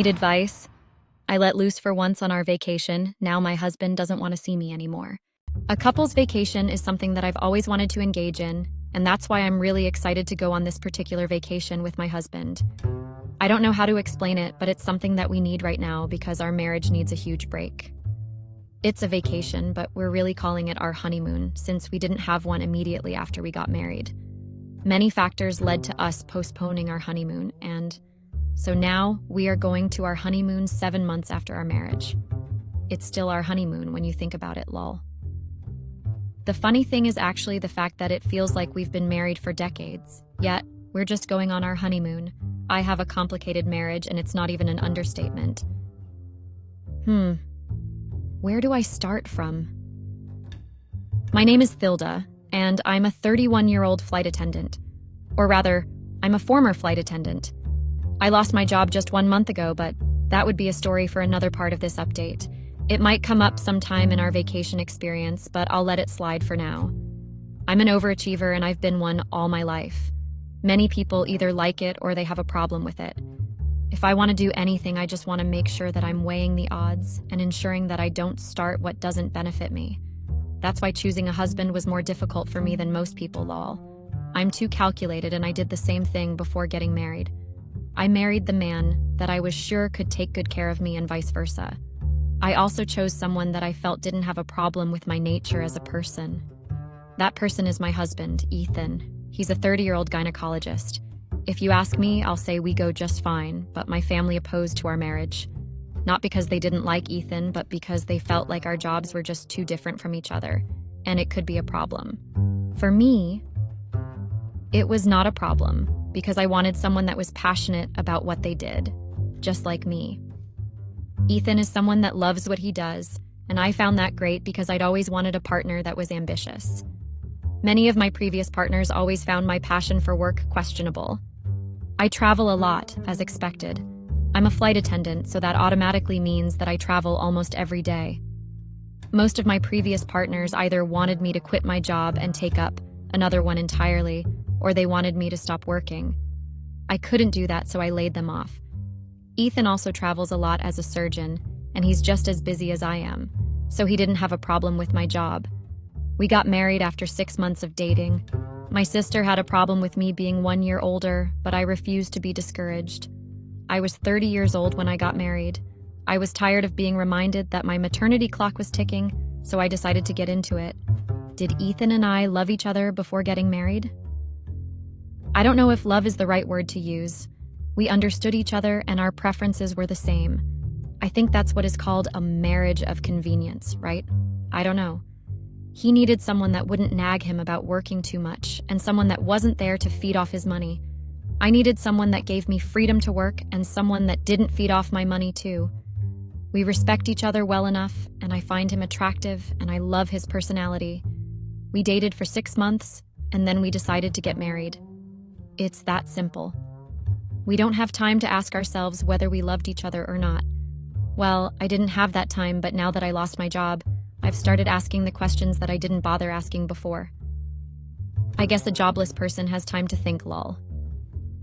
Need advice? I let loose for once on our vacation. Now my husband doesn't want to see me anymore. A couple's vacation is something that I've always wanted to engage in, and that's why I'm really excited to go on this particular vacation with my husband. I don't know how to explain it, but it's something that we need right now because our marriage needs a huge break. It's a vacation, but we're really calling it our honeymoon since we didn't have one immediately after we got married. Many factors led to us postponing our honeymoon, and so now we are going to our honeymoon 7 months after our marriage. It's still our honeymoon when you think about it, lol. The funny thing is actually the fact that it feels like we've been married for decades, yet we're just going on our honeymoon. I have a complicated marriage and it's not even an understatement. Where do I start from? My name is Thilda, and I'm a 31-year-old flight attendant. Or rather, I'm a former flight attendant. I lost my job just 1 month ago, but that would be a story for another part of this update. It might come up sometime in our vacation experience, but I'll let it slide for now. I'm an overachiever and I've been one all my life. Many people either like it or they have a problem with it. If I want to do anything, I just want to make sure that I'm weighing the odds and ensuring that I don't start what doesn't benefit me. That's why choosing a husband was more difficult for me than most people, lol. I'm too calculated and I did the same thing before getting married. I married the man that I was sure could take good care of me and vice versa. I also chose someone that I felt didn't have a problem with my nature as a person. That person is my husband, Ethan. He's a 30-year-old gynecologist. If you ask me, I'll say we go just fine, but my family opposed to our marriage. Not because they didn't like Ethan, but because they felt like our jobs were just too different from each other, and it could be a problem. For me, it was not a problem, because I wanted someone that was passionate about what they did, just like me. Ethan is someone that loves what he does, and I found that great because I'd always wanted a partner that was ambitious. Many of my previous partners always found my passion for work questionable. I travel a lot, as expected. I'm a flight attendant, so that automatically means that I travel almost every day. Most of my previous partners either wanted me to quit my job and take up another one entirely, or they wanted me to stop working. I couldn't do that, so I laid them off. Ethan also travels a lot as a surgeon, and he's just as busy as I am, so he didn't have a problem with my job. We got married after 6 months of dating. My sister had a problem with me being 1 year older, but I refused to be discouraged. I was 30 years old when I got married. I was tired of being reminded that my maternity clock was ticking, so I decided to get into it. Did Ethan and I love each other before getting married? I don't know if love is the right word to use. We understood each other and our preferences were the same. I think that's what is called a marriage of convenience, right? I don't know. He needed someone that wouldn't nag him about working too much and someone that wasn't there to feed off his money. I needed someone that gave me freedom to work and someone that didn't feed off my money too. We respect each other well enough, and I find him attractive and I love his personality. We dated for 6 months and then we decided to get married. It's that simple. We don't have time to ask ourselves whether we loved each other or not. Well, I didn't have that time, but now that I lost my job, I've started asking the questions that I didn't bother asking before. I guess a jobless person has time to think, lol.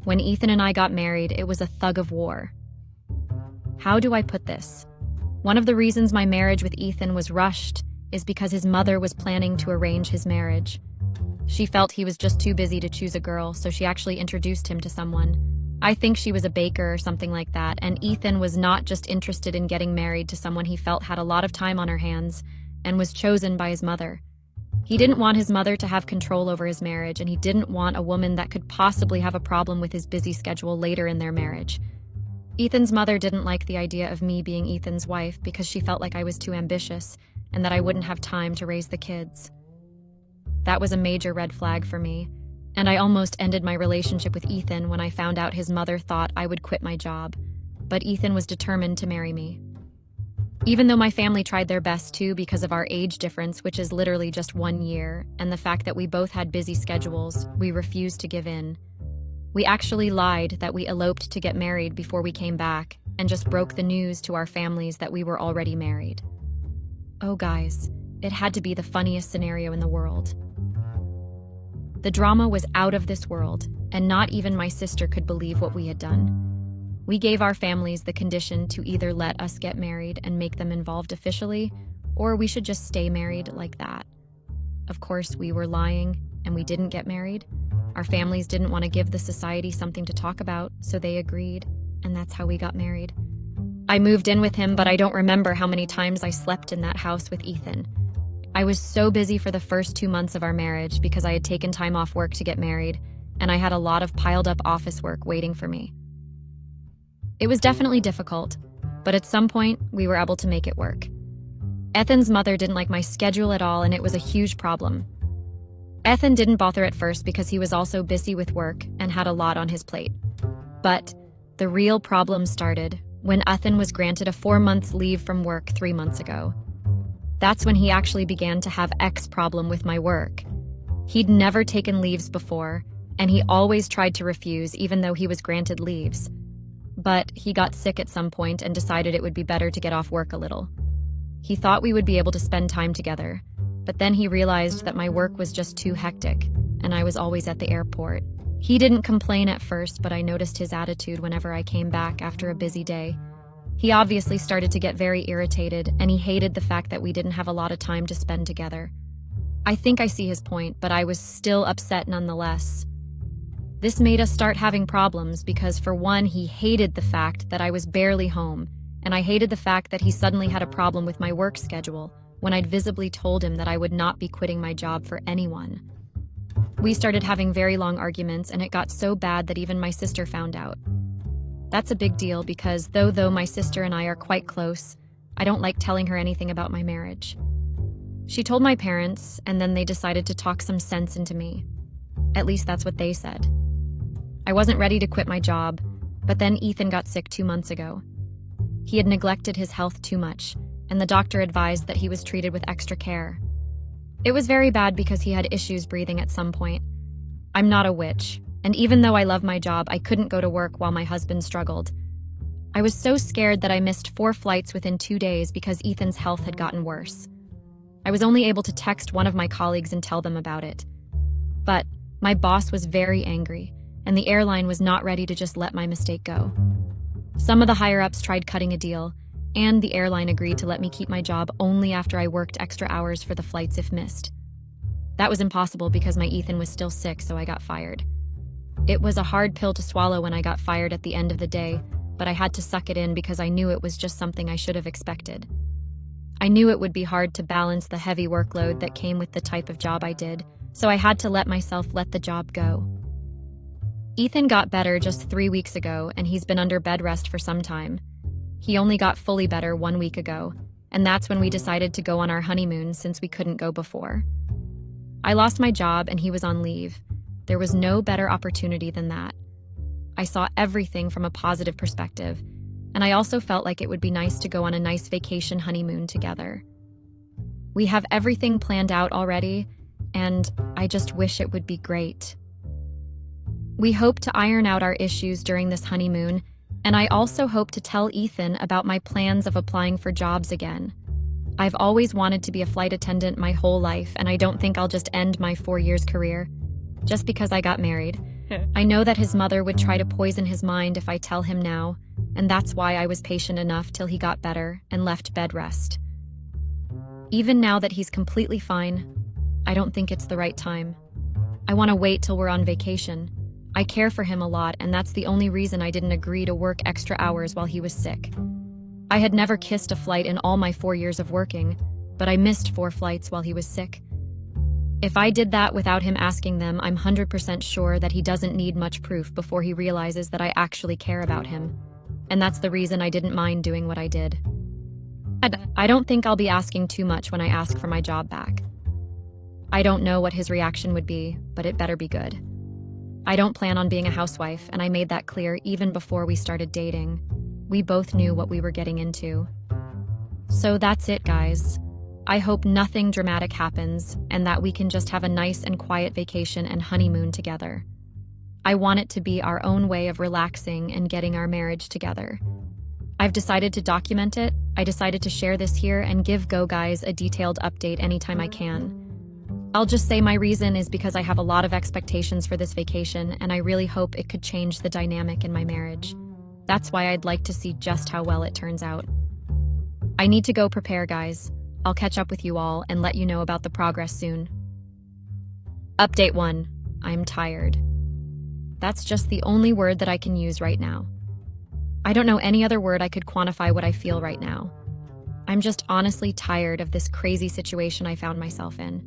When Ethan and I got married, it was a thug of war. How do I put this? One of the reasons my marriage with Ethan was rushed is because his mother was planning to arrange his marriage. She felt he was just too busy to choose a girl, so she actually introduced him to someone. I think she was a baker or something like that, and Ethan was not just interested in getting married to someone he felt had a lot of time on her hands and was chosen by his mother. He didn't want his mother to have control over his marriage, and he didn't want a woman that could possibly have a problem with his busy schedule later in their marriage. Ethan's mother didn't like the idea of me being Ethan's wife because she felt like I was too ambitious and that I wouldn't have time to raise the kids. That was a major red flag for me, and I almost ended my relationship with Ethan when I found out his mother thought I would quit my job, but Ethan was determined to marry me. Even though my family tried their best too because of our age difference, which is literally just 1 year, and the fact that we both had busy schedules, we refused to give in. We actually lied that we eloped to get married before we came back and just broke the news to our families that we were already married. Oh guys, it had to be the funniest scenario in the world. The drama was out of this world, and not even my sister could believe what we had done. We gave our families the condition to either let us get married and make them involved officially, or we should just stay married like that. Of course, we were lying, and we didn't get married. Our families didn't want to give the society something to talk about, so they agreed, and that's how we got married. I moved in with him, but I don't remember how many times I slept in that house with Ethan. I was so busy for the first 2 months of our marriage because I had taken time off work to get married, and I had a lot of piled up office work waiting for me. It was definitely difficult, but at some point, we were able to make it work. Ethan's mother didn't like my schedule at all, and it was a huge problem. Ethan didn't bother at first because he was also busy with work and had a lot on his plate. But the real problem started when Ethan was granted a 4-month leave from work 3 months ago. That's when he actually began to have X problem with my work. He'd never taken leaves before, and he always tried to refuse even though he was granted leaves. But he got sick at some point and decided it would be better to get off work a little. He thought we would be able to spend time together, but then he realized that my work was just too hectic, and I was always at the airport. He didn't complain at first, but I noticed his attitude whenever I came back after a busy day. He obviously started to get very irritated, and he hated the fact that we didn't have a lot of time to spend together. I think I see his point, but I was still upset nonetheless. This made us start having problems because, for one, he hated the fact that I was barely home, and I hated the fact that he suddenly had a problem with my work schedule when I'd visibly told him that I would not be quitting my job for anyone. We started having very long arguments, and it got so bad that even my sister found out. That's a big deal because though my sister and I are quite close, I don't like telling her anything about my marriage. She told my parents, and then they decided to talk some sense into me. At least that's what they said. I wasn't ready to quit my job, but then Ethan got sick 2 months ago. He had neglected his health too much, and the doctor advised that he was treated with extra care. It was very bad because he had issues breathing at some point. I'm not a witch, and even though I love my job, I couldn't go to work while my husband struggled. I was so scared that I missed 4 flights within 2 days because Ethan's health had gotten worse. I was only able to text one of my colleagues and tell them about it. But my boss was very angry, and the airline was not ready to just let my mistake go. Some of the higher-ups tried cutting a deal, and the airline agreed to let me keep my job only after I worked extra hours for the flights if missed. That was impossible because my Ethan was still sick, so I got fired. It was a hard pill to swallow when I got fired at the end of the day, but I had to suck it in because I knew it was just something I should have expected. I knew it would be hard to balance the heavy workload that came with the type of job I did, so I had to let myself let the job go. Ethan got better just 3 weeks ago, and he's been under bed rest for some time. He only got fully better 1 week ago, and that's when we decided to go on our honeymoon since we couldn't go before. I lost my job and he was on leave. There was no better opportunity than that. I saw everything from a positive perspective, and I also felt like it would be nice to go on a nice vacation honeymoon together. We have everything planned out already, and I just wish it would be great. We hope to iron out our issues during this honeymoon, and I also hope to tell Ethan about my plans of applying for jobs again. I've always wanted to be a flight attendant my whole life, and I don't think I'll just end my 4 years career just because I got married. I know that his mother would try to poison his mind if I tell him now, and that's why I was patient enough till he got better and left bed rest. Even now that he's completely fine, I don't think it's the right time. I want to wait till we're on vacation. I care for him a lot, and that's the only reason I didn't agree to work extra hours while he was sick. I had never kissed a flight in all my 4 years of working, but I missed 4 flights while he was sick. If I did that without him asking them, I'm 100% sure that he doesn't need much proof before he realizes that I actually care about him. And that's the reason I didn't mind doing what I did. I don't think I'll be asking too much when I ask for my job back. I don't know what his reaction would be, but it better be good. I don't plan on being a housewife, and I made that clear even before we started dating. We both knew what we were getting into. So that's it, guys. I hope nothing dramatic happens, and that we can just have a nice and quiet vacation and honeymoon together. I want it to be our own way of relaxing and getting our marriage together. I've decided to document it. I decided to share this here and give Go Guys a detailed update anytime I can. I'll just say my reason is because I have a lot of expectations for this vacation, and I really hope it could change the dynamic in my marriage. That's why I'd like to see just how well it turns out. I need to go prepare, guys. I'll catch up with you all and let you know about the progress soon. Update 1. I'm tired. That's just the only word that I can use right now. I don't know any other word I could quantify what I feel right now. I'm just honestly tired of this crazy situation I found myself in.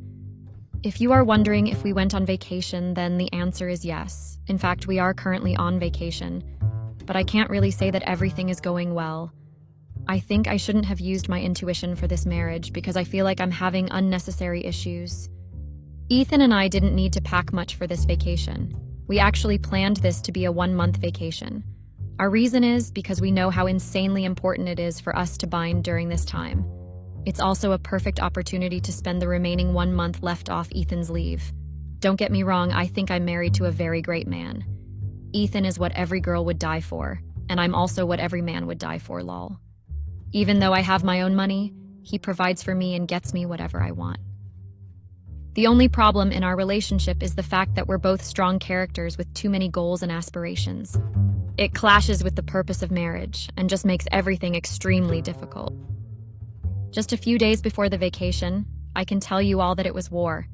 If you are wondering if we went on vacation, then the answer is yes. In fact, we are currently on vacation. But I can't really say that everything is going well. I think I shouldn't have used my intuition for this marriage because I feel like I'm having unnecessary issues. Ethan and I didn't need to pack much for this vacation. We actually planned this to be a 1-month vacation. Our reason is because we know how insanely important it is for us to bind during this time. It's also a perfect opportunity to spend the remaining 1 month left off Ethan's leave. Don't get me wrong, I think I'm married to a very great man. Ethan is what every girl would die for, and I'm also what every man would die for, lol. Even though I have my own money, he provides for me and gets me whatever I want. The only problem in our relationship is the fact that we're both strong characters with too many goals and aspirations. It clashes with the purpose of marriage and just makes everything extremely difficult. Just a few days before the vacation, I can tell you all that it was war.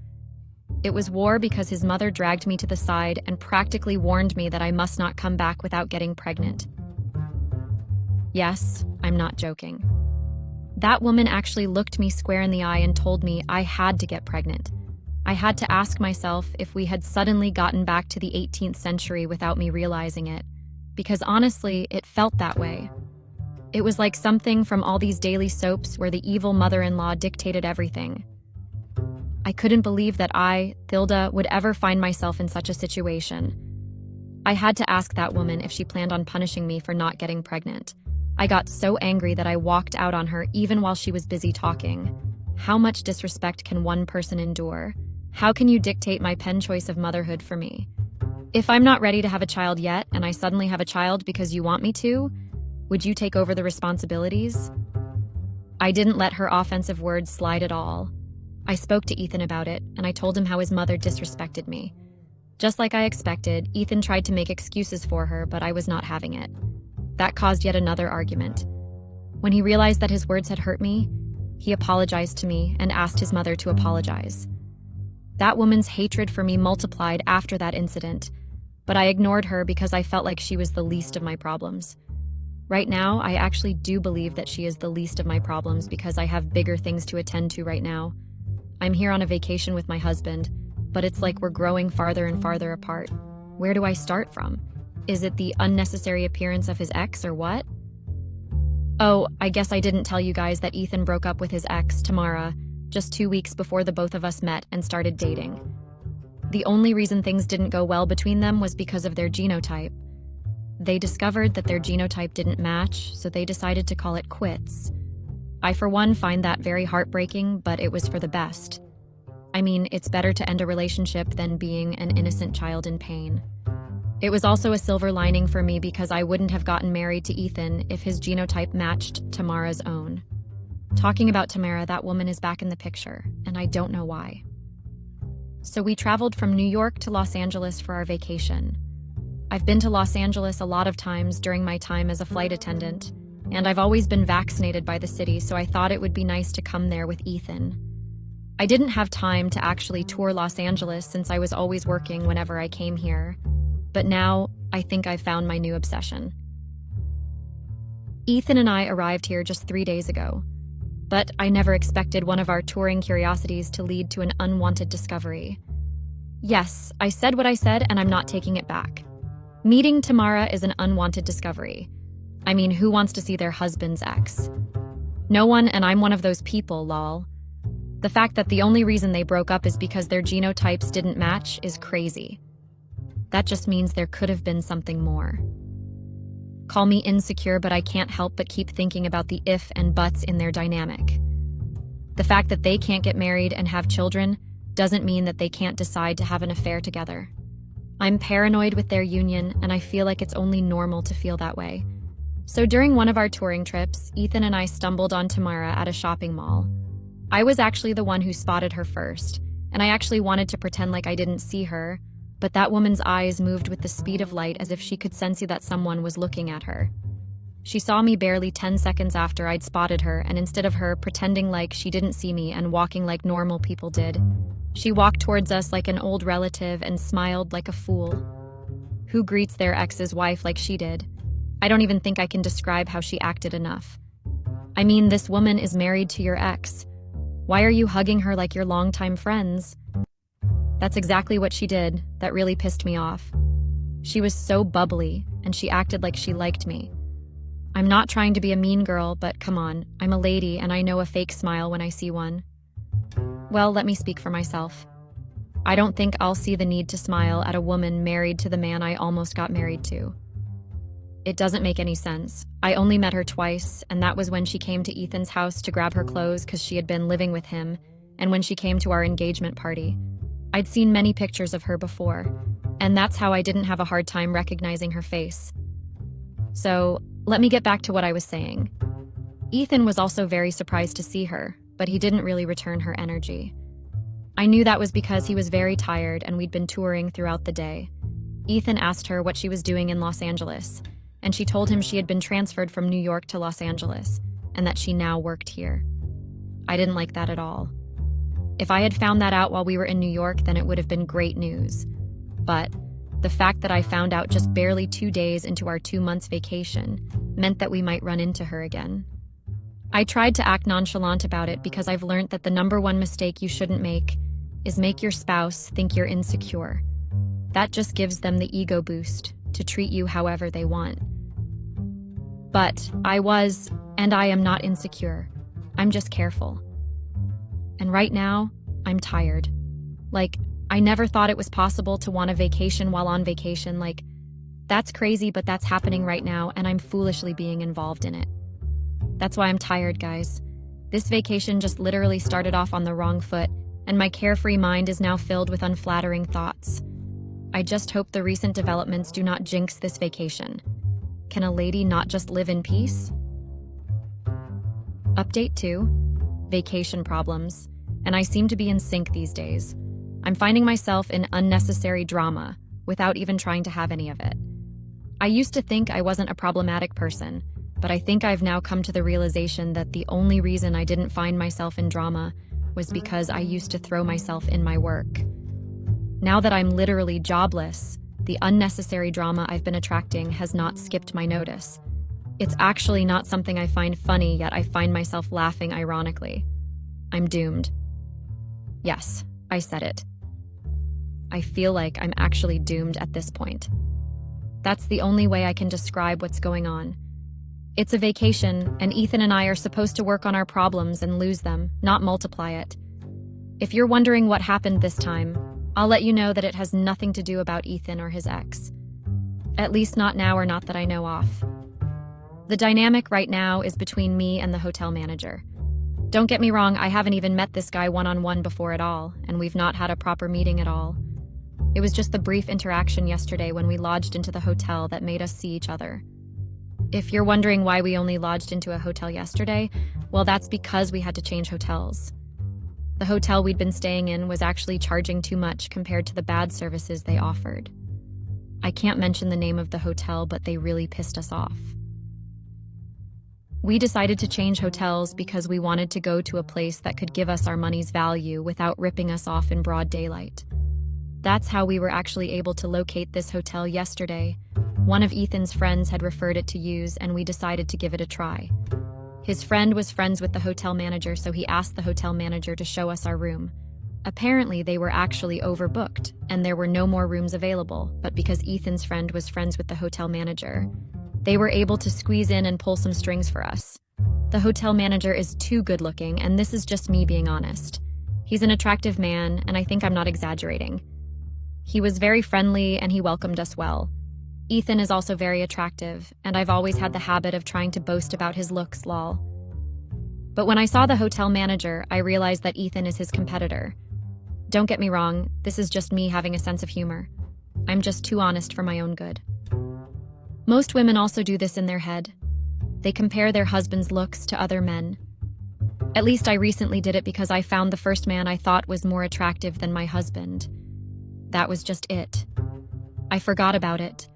It was war because his mother dragged me to the side and practically warned me that I must not come back without getting pregnant. Yes, I'm not joking. That woman actually looked me square in the eye and told me I had to get pregnant. I had to ask myself if we had suddenly gotten back to the 18th century without me realizing it, because honestly, it felt that way. It was like something from all these daily soaps where the evil mother-in-law dictated everything. I couldn't believe that I, Thilda, would ever find myself in such a situation. I had to ask that woman if she planned on punishing me for not getting pregnant. I got so angry that I walked out on her even while she was busy talking. How much disrespect can one person endure? How can you dictate my pen choice of motherhood for me? If I'm not ready to have a child yet and I suddenly have a child because you want me to, would you take over the responsibilities? I didn't let her offensive words slide at all. I spoke to Ethan about it, and I told him how his mother disrespected me. Just like I expected, Ethan tried to make excuses for her, but I was not having it. That caused yet another argument. When he realized that his words had hurt me, he apologized to me and asked his mother to apologize. That woman's hatred for me multiplied after that incident, but I ignored her because I felt like she was the least of my problems. Right now, I actually do believe that she is the least of my problems because I have bigger things to attend to right now. I'm here on a vacation with my husband, but it's like we're growing farther and farther apart. Where do I start from? Is it the unnecessary appearance of his ex or what? Oh, I guess I didn't tell you guys that Ethan broke up with his ex, Tamara, just 2 weeks before the both of us met and started dating. The only reason things didn't go well between them was because of their genotype. They discovered that their genotype didn't match, so they decided to call it quits. I, for one, find that very heartbreaking, but it was for the best. I mean, it's better to end a relationship than being an innocent child in pain. It was also a silver lining for me because I wouldn't have gotten married to Ethan if his genotype matched Tamara's own. Talking about Tamara, that woman is back in the picture, and I don't know why. So we traveled from New York to Los Angeles for our vacation. I've been to Los Angeles a lot of times during my time as a flight attendant, and I've always been vaccinated by the city, so I thought it would be nice to come there with Ethan. I didn't have time to actually tour Los Angeles since I was always working whenever I came here, but now I think I've found my new obsession. Ethan and I arrived here just 3 days ago, but I never expected one of our touring curiosities to lead to an unwanted discovery. Yes, I said what I said, and I'm not taking it back. Meeting Tamara is an unwanted discovery. I mean, who wants to see their husband's ex? No one, and I'm one of those people, lol. The fact that the only reason they broke up is because their genotypes didn't match is crazy. That just means there could have been something more. Call me insecure, but I can't help but keep thinking about the if and buts in their dynamic. The fact that they can't get married and have children doesn't mean that they can't decide to have an affair together. I'm paranoid with their union, and I feel like it's only normal to feel that way. So during one of our touring trips, Ethan and I stumbled on Tamara at a shopping mall. I was actually the one who spotted her first, and I actually wanted to pretend like I didn't see her, but that woman's eyes moved with the speed of light as if she could sense that someone was looking at her. She saw me barely 10 seconds after I'd spotted her, and instead of her pretending like she didn't see me and walking like normal people did, she walked towards us like an old relative and smiled like a fool. Who greets their ex's wife like she did? I don't even think I can describe how she acted enough. I mean, this woman is married to your ex. Why are you hugging her like you're longtime friends? That's exactly what she did. That really pissed me off. She was so bubbly, and she acted like she liked me. I'm not trying to be a mean girl, but come on, I'm a lady and I know a fake smile when I see one. Well, let me speak for myself. I don't think I'll see the need to smile at a woman married to the man I almost got married to. It doesn't make any sense. I only met her twice, and that was when she came to Ethan's house to grab her clothes because she had been living with him, and when she came to our engagement party. I'd seen many pictures of her before, and that's how I didn't have a hard time recognizing her face. So, let me get back to what I was saying. Ethan was also very surprised to see her, but he didn't really return her energy. I knew that was because he was very tired and we'd been touring throughout the day. Ethan asked her what she was doing in Los Angeles, and she told him she had been transferred from New York to Los Angeles, and that she now worked here. I didn't like that at all. If I had found that out while we were in New York, then it would have been great news. But the fact that I found out just barely 2 days into our 2 months vacation meant that we might run into her again. I tried to act nonchalant about it because I've learned that the #1 mistake you shouldn't make is make your spouse think you're insecure. That just gives them the ego boost to treat you however they want. But I was, and I am not insecure. I'm just careful. And right now, I'm tired. Like, I never thought it was possible to want a vacation while on vacation. Like, that's crazy, but that's happening right now, and I'm foolishly being involved in it. That's why I'm tired, guys. This vacation just literally started off on the wrong foot, and my carefree mind is now filled with unflattering thoughts. I just hope the recent developments do not jinx this vacation. Can a lady not just live in peace? Update 2. Vacation problems. And I seem to be in sync these days. I'm finding myself in unnecessary drama without even trying to have any of it. I used to think I wasn't a problematic person, but I think I've now come to the realization that the only reason I didn't find myself in drama was because I used to throw myself in my work. Now that I'm literally jobless, the unnecessary drama I've been attracting has not skipped my notice. It's actually not something I find funny, yet I find myself laughing ironically. I'm doomed. Yes, I said it. I feel like I'm actually doomed at this point. That's the only way I can describe what's going on. It's a vacation, and Ethan and I are supposed to work on our problems and lose them, not multiply it. If you're wondering what happened this time, I'll let you know that it has nothing to do about Ethan or his ex. At least not now, or not that I know of. The dynamic right now is between me and the hotel manager. Don't get me wrong, I haven't even met this guy one-on-one before at all, and we've not had a proper meeting at all. It was just the brief interaction yesterday when we lodged into the hotel that made us see each other. If you're wondering why we only lodged into a hotel yesterday, well, that's because we had to change hotels. The hotel we'd been staying in was actually charging too much compared to the bad services they offered. I can't mention the name of the hotel, but they really pissed us off. We decided to change hotels because we wanted to go to a place that could give us our money's value without ripping us off in broad daylight. That's how we were actually able to locate this hotel yesterday. One of Ethan's friends had referred it to use, and we decided to give it a try. His friend was friends with the hotel manager, so he asked the hotel manager to show us our room. Apparently, they were actually overbooked, and there were no more rooms available, but because Ethan's friend was friends with the hotel manager, they were able to squeeze in and pull some strings for us. The hotel manager is too good looking, and this is just me being honest. He's an attractive man, and I think I'm not exaggerating. He was very friendly, and he welcomed us well. Ethan is also very attractive, and I've always had the habit of trying to boast about his looks, lol. But when I saw the hotel manager, I realized that Ethan is his competitor. Don't get me wrong, this is just me having a sense of humor. I'm just too honest for my own good. Most women also do this in their head. They compare their husband's looks to other men. At least I recently did it because I found the first man I thought was more attractive than my husband. That was just it. I forgot about it,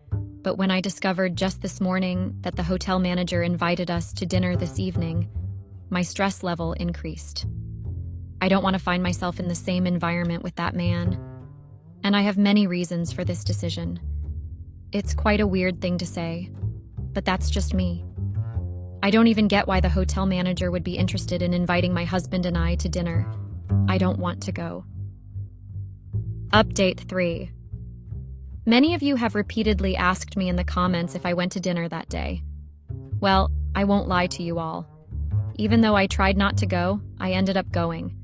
but when I discovered just this morning that the hotel manager invited us to dinner this evening, my stress level increased. I don't want to find myself in the same environment with that man, and I have many reasons for this decision. It's quite a weird thing to say, but that's just me. I don't even get why the hotel manager would be interested in inviting my husband and I to dinner. I don't want to go. Update 3. Many of you have repeatedly asked me in the comments if I went to dinner that day. Well, I won't lie to you all. Even though I tried not to go, I ended up going.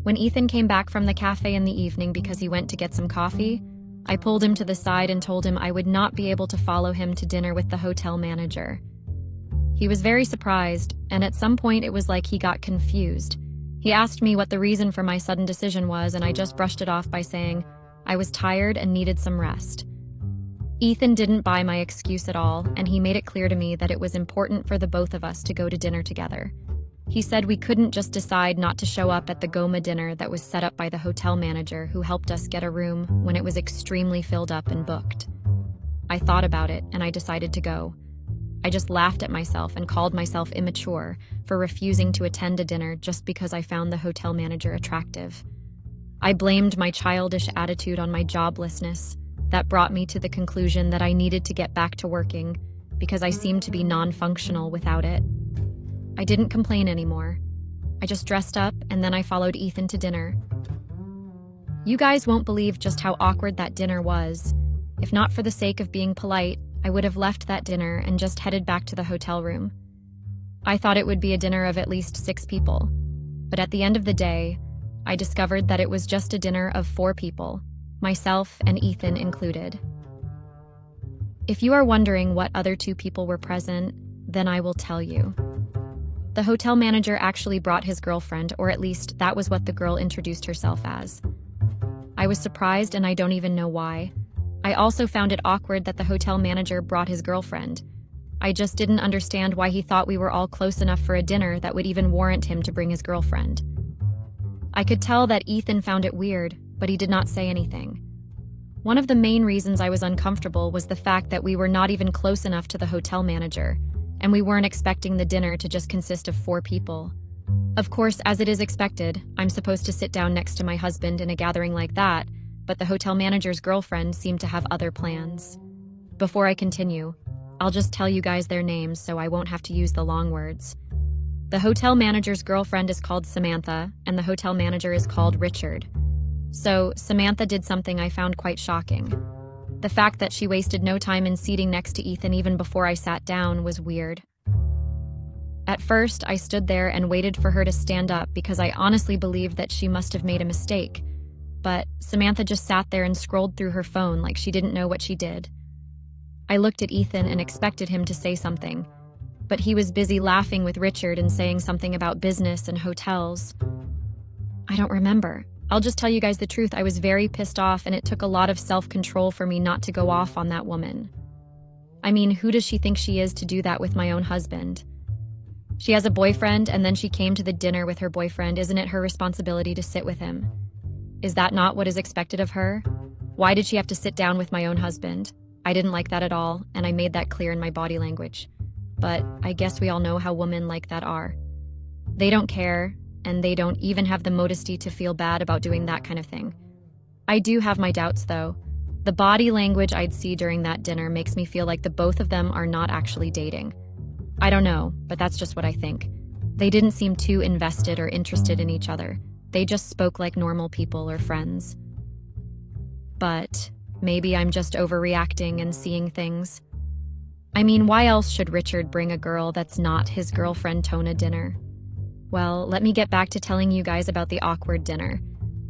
When Ethan came back from the cafe in the evening because he went to get some coffee, I pulled him to the side and told him I would not be able to follow him to dinner with the hotel manager. He was very surprised, and at some point it was like he got confused. He asked me what the reason for my sudden decision was, and I just brushed it off by saying I was tired and needed some rest. Ethan didn't buy my excuse at all, and he made it clear to me that it was important for the both of us to go to dinner together. He said we couldn't just decide not to show up at the Goma dinner that was set up by the hotel manager who helped us get a room when it was extremely filled up and booked. I thought about it, and I decided to go. I just laughed at myself and called myself immature for refusing to attend a dinner just because I found the hotel manager attractive. I blamed my childish attitude on my joblessness. That brought me to the conclusion that I needed to get back to working because I seemed to be non-functional without it. I didn't complain anymore. I just dressed up and then I followed Ethan to dinner. You guys won't believe just how awkward that dinner was. If not for the sake of being polite, I would have left that dinner and just headed back to the hotel room. I thought it would be a dinner of at least 6 people, but at the end of the day, I discovered that it was just a dinner of 4 people, myself and Ethan included. If you are wondering what other 2 people were present, then I will tell you. The hotel manager actually brought his girlfriend, or at least that was what the girl introduced herself as. I was surprised and I don't even know why. I also found it awkward that the hotel manager brought his girlfriend. I just didn't understand why he thought we were all close enough for a dinner that would even warrant him to bring his girlfriend. I could tell that Ethan found it weird, but he did not say anything. One of the main reasons I was uncomfortable was the fact that we were not even close enough to the hotel manager, and we weren't expecting the dinner to just consist of 4 people. Of course, as it is expected, I'm supposed to sit down next to my husband in a gathering like that, but the hotel manager's girlfriend seemed to have other plans. Before I continue, I'll just tell you guys their names so I won't have to use the long words. The hotel manager's girlfriend is called Samantha, and the hotel manager is called Richard. So, Samantha did something I found quite shocking. The fact that she wasted no time in seating next to Ethan even before I sat down was weird. At first, I stood there and waited for her to stand up because I honestly believed that she must have made a mistake. But Samantha just sat there and scrolled through her phone like she didn't know what she did. I looked at Ethan and expected him to say something, but he was busy laughing with Richard and saying something about business and hotels. I don't remember. I'll just tell you guys the truth. I was very pissed off, and it took a lot of self-control for me not to go off on that woman. I mean, who does she think she is to do that with my own husband? She has a boyfriend, and then she came to the dinner with her boyfriend. Isn't it her responsibility to sit with him? Is that not what is expected of her? Why did she have to sit down with my own husband? I didn't like that at all, and I made that clear in my body language. But I guess we all know how women like that are. They don't care, and they don't even have the modesty to feel bad about doing that kind of thing. I do have my doubts, though. The body language I'd see during that dinner makes me feel like the both of them are not actually dating. I don't know, but that's just what I think. They didn't seem too invested or interested in each other. They just spoke like normal people or friends. But maybe I'm just overreacting and seeing things. I mean, why else should Richard bring a girl that's not his girlfriend to a dinner? Well, let me get back to telling you guys about the awkward dinner.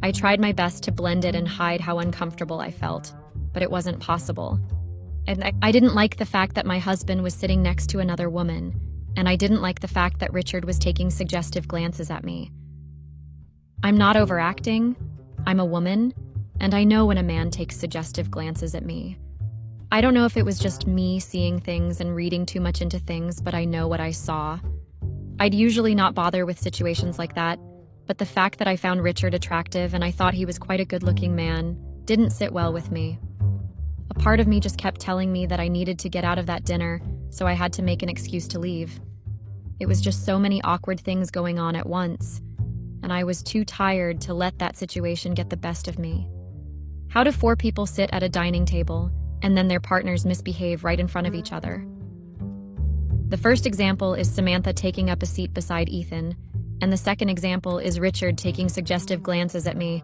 I tried my best to blend it and hide how uncomfortable I felt, but it wasn't possible. And I didn't like the fact that my husband was sitting next to another woman, and I didn't like the fact that Richard was taking suggestive glances at me. I'm not overacting. I'm a woman, and I know when a man takes suggestive glances at me. I don't know if it was just me seeing things and reading too much into things, but I know what I saw. I'd usually not bother with situations like that, but the fact that I found Richard attractive and I thought he was quite a good-looking man didn't sit well with me. A part of me just kept telling me that I needed to get out of that dinner, so I had to make an excuse to leave. It was just so many awkward things going on at once, and I was too tired to let that situation get the best of me. How do four people sit at a dining table and then their partners misbehave right in front of each other? The first example is Samantha taking up a seat beside Ethan, and the second example is Richard taking suggestive glances at me.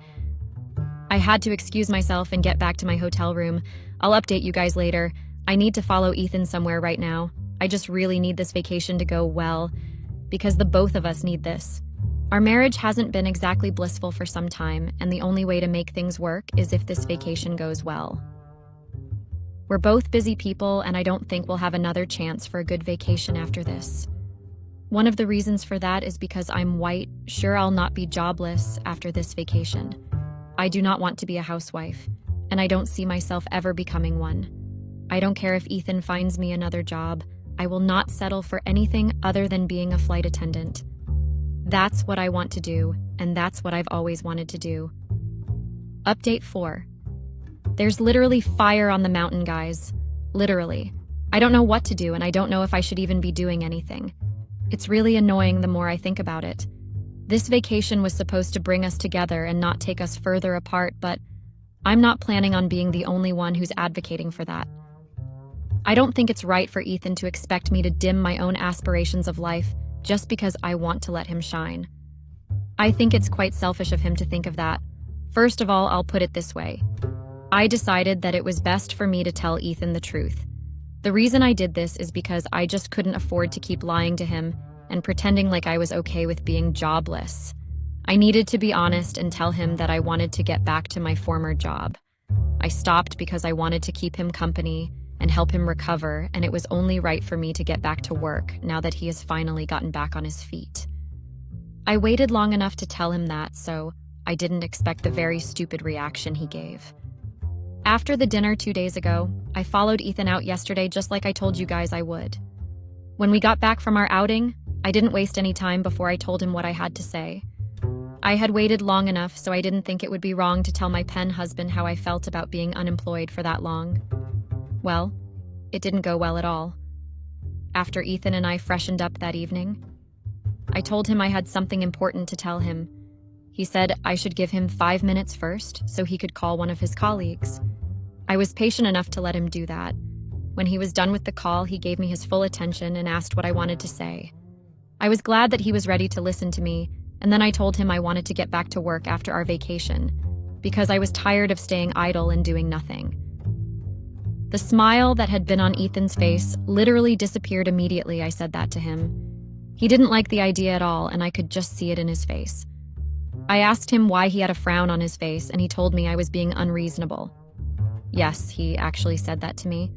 I had to excuse myself and get back to my hotel room. I'll update you guys later. I need to follow Ethan somewhere right now. I just really need this vacation to go well, because the both of us need this. Our marriage hasn't been exactly blissful for some time, and the only way to make things work is if this vacation goes well. We're both busy people, and I don't think we'll have another chance for a good vacation after this. One of the reasons for that is because I'm white. Sure, I'll not be jobless after this vacation. I do not want to be a housewife, and I don't see myself ever becoming one. I don't care if Ethan finds me another job. I will not settle for anything other than being a flight attendant. That's what I want to do, and that's what I've always wanted to do. Update 4. There's literally fire on the mountain, guys. Literally. I don't know what to do, and I don't know if I should even be doing anything. It's really annoying the more I think about it. This vacation was supposed to bring us together and not take us further apart, but I'm not planning on being the only one who's advocating for that. I don't think it's right for Ethan to expect me to dim my own aspirations of life just because I want to let him shine. I think it's quite selfish of him to think of that. First of all, I'll put it this way. I decided that it was best for me to tell Ethan the truth. The reason I did this is because I just couldn't afford to keep lying to him and pretending like I was okay with being jobless. I needed to be honest and tell him that I wanted to get back to my former job. I stopped because I wanted to keep him company and help him recover, and it was only right for me to get back to work now that he has finally gotten back on his feet. I waited long enough to tell him that, so I didn't expect the very stupid reaction he gave. After the dinner 2 days ago, I followed Ethan out yesterday just like I told you guys I would. When we got back from our outing, I didn't waste any time before I told him what I had to say. I had waited long enough, so I didn't think it would be wrong to tell my pen husband how I felt about being unemployed for that long. Well, it didn't go well at all. After Ethan and I freshened up that evening, I told him I had something important to tell him. He said I should give him 5 minutes first so he could call one of his colleagues. I was patient enough to let him do that. When he was done with the call, he gave me his full attention and asked what I wanted to say. I was glad that he was ready to listen to me, and then I told him I wanted to get back to work after our vacation, because I was tired of staying idle and doing nothing. The smile that had been on Ethan's face literally disappeared immediately I said that to him. He didn't like the idea at all, and I could just see it in his face. I asked him why he had a frown on his face, and he told me I was being unreasonable. Yes, he actually said that to me.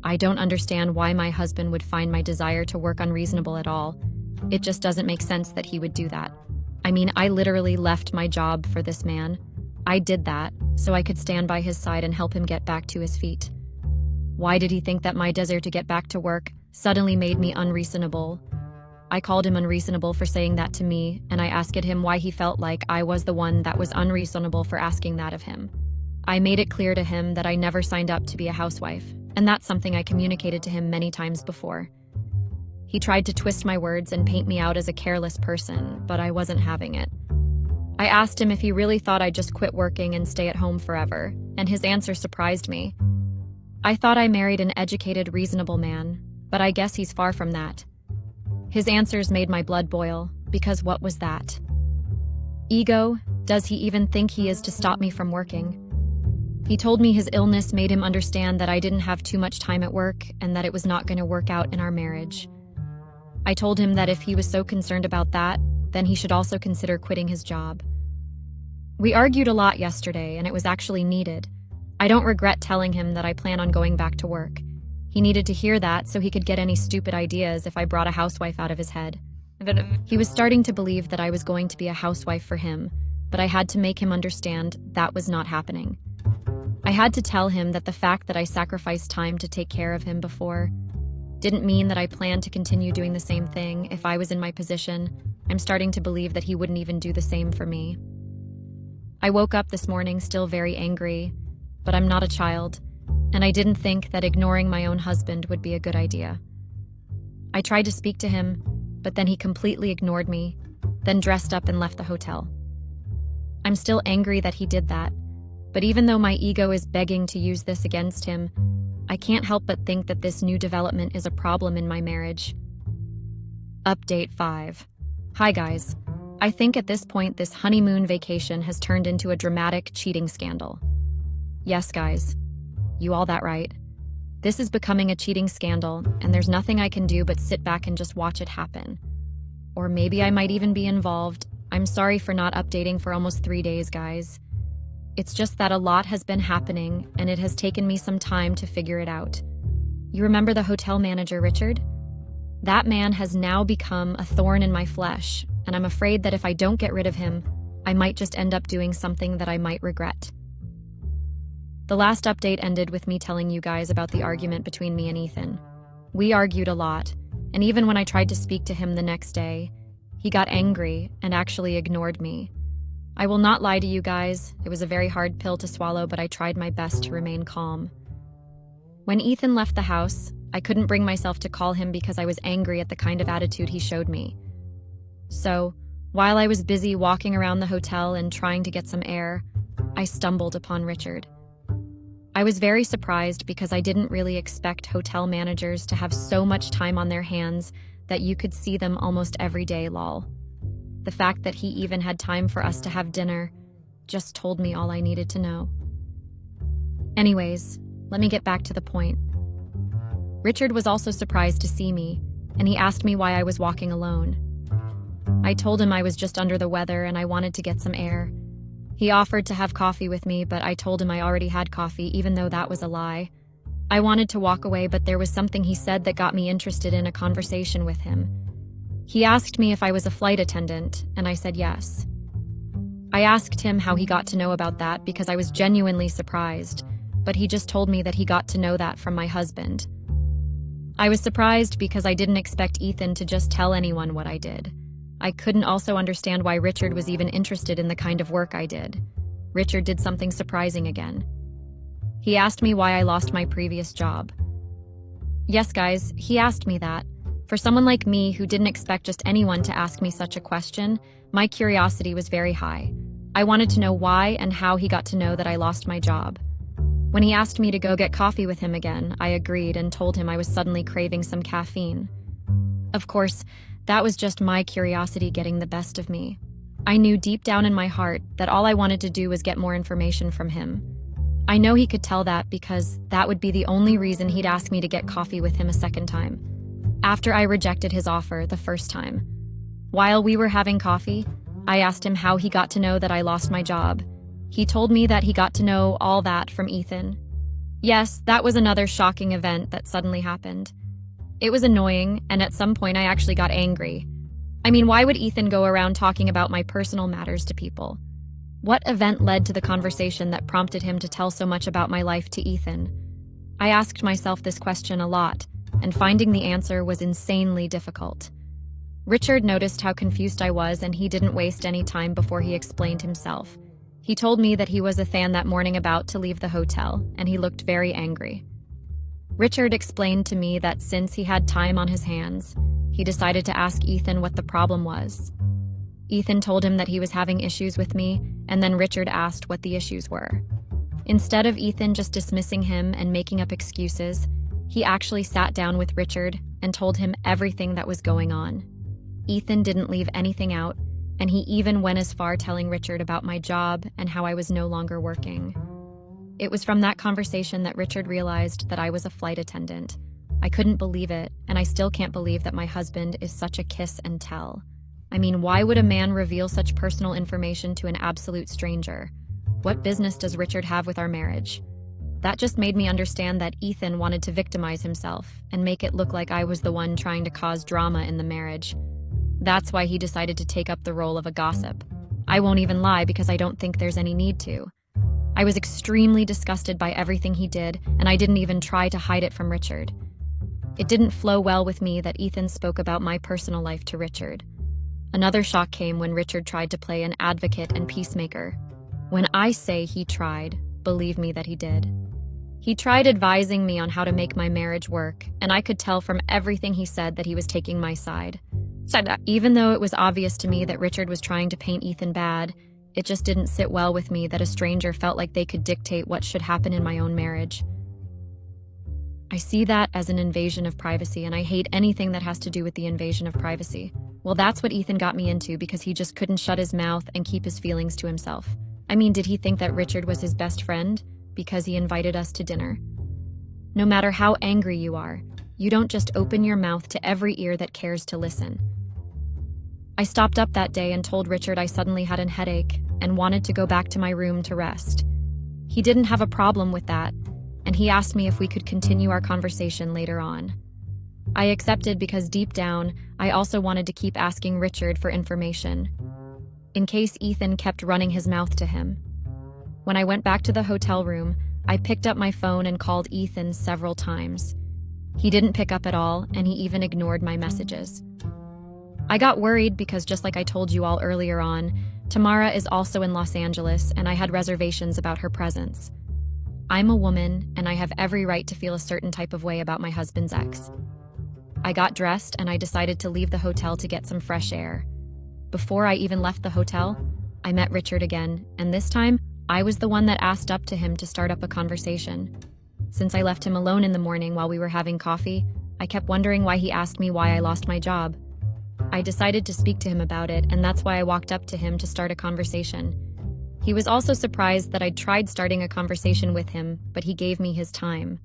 I don't understand why my husband would find my desire to work unreasonable at all. It just doesn't make sense that he would do that. I mean, I literally left my job for this man. I did that so I could stand by his side and help him get back to his feet. Why did he think that my desire to get back to work suddenly made me unreasonable? I called him unreasonable for saying that to me, and I asked him why he felt like I was the one that was unreasonable for asking that of him. I made it clear to him that I never signed up to be a housewife, and that's something I communicated to him many times before. He tried to twist my words and paint me out as a careless person, but I wasn't having it. I asked him if he really thought I'd just quit working and stay at home forever, and his answer surprised me. I thought I married an educated, reasonable man, but I guess he's far from that. His answers made my blood boil, because what was that? Ego? Does he even think he is to stop me from working? He told me his illness made him understand that I didn't have too much time at work and that it was not going to work out in our marriage. I told him that if he was so concerned about that, then he should also consider quitting his job. We argued a lot yesterday, and it was actually needed. I don't regret telling him that I plan on going back to work. He needed to hear that so he could get any stupid ideas if I brought a housewife out of his head. He was starting to believe that I was going to be a housewife for him, but I had to make him understand that was not happening. I had to tell him that the fact that I sacrificed time to take care of him before didn't mean that I planned to continue doing the same thing if I was in my position. I'm starting to believe that he wouldn't even do the same for me. I woke up this morning still very angry, but I'm not a child, and I didn't think that ignoring my own husband would be a good idea. I tried to speak to him, but then he completely ignored me, then dressed up and left the hotel. I'm still angry that he did that, but even though my ego is begging to use this against him, I can't help but think that this new development is a problem in my marriage. Update 5. Hi guys. I think at this point this honeymoon vacation has turned into a dramatic cheating scandal. Yes guys, you all that right. This is becoming a cheating scandal, and there's nothing I can do but sit back and just watch it happen. Or maybe I might even be involved. I'm sorry for not updating for almost 3 days, guys. It's just that a lot has been happening, and it has taken me some time to figure it out. You remember the hotel manager, Richard? That man has now become a thorn in my flesh, and I'm afraid that if I don't get rid of him, I might just end up doing something that I might regret. The last update ended with me telling you guys about the argument between me and Ethan. We argued a lot, and even when I tried to speak to him the next day, he got angry and actually ignored me. I will not lie to you guys, it was a very hard pill to swallow, but I tried my best to remain calm. When Ethan left the house, I couldn't bring myself to call him because I was angry at the kind of attitude he showed me. So, while I was busy walking around the hotel and trying to get some air, I stumbled upon Richard. I was very surprised because I didn't really expect hotel managers to have so much time on their hands that you could see them almost every day, lol. The fact that he even had time for us to have dinner just told me all I needed to know. Anyways, let me get back to the point. Richard was also surprised to see me, and he asked me why I was walking alone. I told him I was just under the weather and I wanted to get some air. He offered to have coffee with me, but I told him I already had coffee, even though that was a lie. I wanted to walk away, but there was something he said that got me interested in a conversation with him. He asked me if I was a flight attendant, and I said yes. I asked him how he got to know about that because I was genuinely surprised, but he just told me that he got to know that from my husband. I was surprised because I didn't expect Ethan to just tell anyone what I did. I couldn't also understand why Richard was even interested in the kind of work I did. Richard did something surprising again. He asked me why I lost my previous job. Yes, guys, he asked me that. For someone like me who didn't expect just anyone to ask me such a question, my curiosity was very high. I wanted to know why and how he got to know that I lost my job. When he asked me to go get coffee with him again, I agreed and told him I was suddenly craving some caffeine. Of course, that was just my curiosity getting the best of me. I knew deep down in my heart that all I wanted to do was get more information from him. I know he could tell that because that would be the only reason he'd ask me to get coffee with him a second time, after I rejected his offer the first time. While we were having coffee, I asked him how he got to know that I lost my job. He told me that he got to know all that from Ethan. Yes, that was another shocking event that suddenly happened. It was annoying, and at some point I actually got angry. I mean, why would Ethan go around talking about my personal matters to people? What event led to the conversation that prompted him to tell so much about my life to Ethan? I asked myself this question a lot, and finding the answer was insanely difficult. Richard noticed how confused I was, and he didn't waste any time before he explained himself. He told me that he was a fan that morning about to leave the hotel, and he looked very angry. Richard explained to me that since he had time on his hands, he decided to ask Ethan what the problem was. Ethan told him that he was having issues with me, and then Richard asked what the issues were. Instead of Ethan just dismissing him and making up excuses, he actually sat down with Richard and told him everything that was going on. Ethan didn't leave anything out, and he even went as far telling Richard about my job and how I was no longer working. It was from that conversation that Richard realized that I was a flight attendant. I couldn't believe it, and I still can't believe that my husband is such a kiss and tell. I mean, why would a man reveal such personal information to an absolute stranger? What business does Richard have with our marriage? That just made me understand that Ethan wanted to victimize himself and make it look like I was the one trying to cause drama in the marriage. That's why he decided to take up the role of a gossip. I won't even lie because I don't think there's any need to. I was extremely disgusted by everything he did, and I didn't even try to hide it from Richard. It didn't flow well with me that Ethan spoke about my personal life to Richard. Another shock came when Richard tried to play an advocate and peacemaker. When I say he tried, believe me that he did. He tried advising me on how to make my marriage work, and I could tell from everything he said that he was taking my side. Even though it was obvious to me that Richard was trying to paint Ethan bad, it just didn't sit well with me that a stranger felt like they could dictate what should happen in my own marriage. I see that as an invasion of privacy, and I hate anything that has to do with the invasion of privacy. Well, that's what Ethan got me into because he just couldn't shut his mouth and keep his feelings to himself. I mean, did he think that Richard was his best friend because he invited us to dinner? No matter how angry you are, you don't just open your mouth to every ear that cares to listen. I stopped up that day and told Richard I suddenly had a headache and wanted to go back to my room to rest. He didn't have a problem with that, and he asked me if we could continue our conversation later on. I accepted because deep down, I also wanted to keep asking Richard for information, in case Ethan kept running his mouth to him. When I went back to the hotel room, I picked up my phone and called Ethan several times. He didn't pick up at all, and he even ignored my messages. I got worried because, just like I told you all earlier on, Tamara is also in Los Angeles, and I had reservations about her presence. I'm a woman, and I have every right to feel a certain type of way about my husband's ex. I got dressed, and I decided to leave the hotel to get some fresh air. Before I even left the hotel, I met Richard again, and this time, I was the one that asked up to him to start up a conversation. Since I left him alone in the morning while we were having coffee, I kept wondering why he asked me why I lost my job. I decided to speak to him about it, and that's why I walked up to him to start a conversation. He was also surprised that I'd tried starting a conversation with him, but he gave me his time.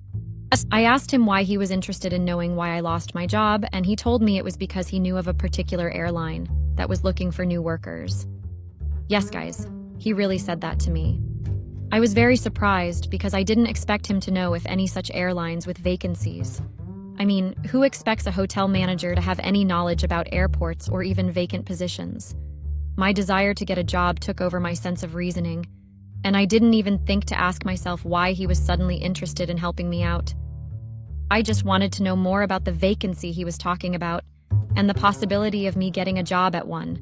I asked him why he was interested in knowing why I lost my job, and he told me it was because he knew of a particular airline that was looking for new workers. Yes, guys, he really said that to me. I was very surprised because I didn't expect him to know if any such airlines with vacancies. I mean, who expects a hotel manager to have any knowledge about airports or even vacant positions? My desire to get a job took over my sense of reasoning, and I didn't even think to ask myself why he was suddenly interested in helping me out. I just wanted to know more about the vacancy he was talking about and the possibility of me getting a job at one.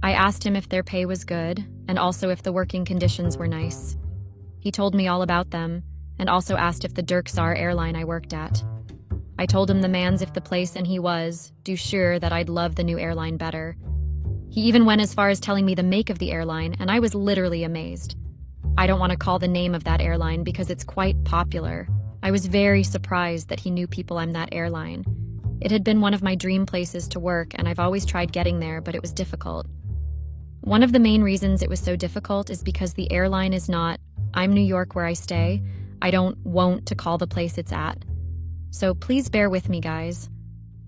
I asked him if their pay was good and also if the working conditions were nice. He told me all about them and also asked if the Dirksar airline I worked at. I told him the man's if the place and he was, do sure that I'd love the new airline better. He even went as far as telling me the make of the airline, and I was literally amazed. I don't want to call the name of that airline because it's quite popular. I was very surprised that he knew people on that airline. It had been one of my dream places to work, and I've always tried getting there, but it was difficult. One of the main reasons it was so difficult is because the airline is not, I'm New York where I stay. I don't want to call the place it's at. So please bear with me, guys.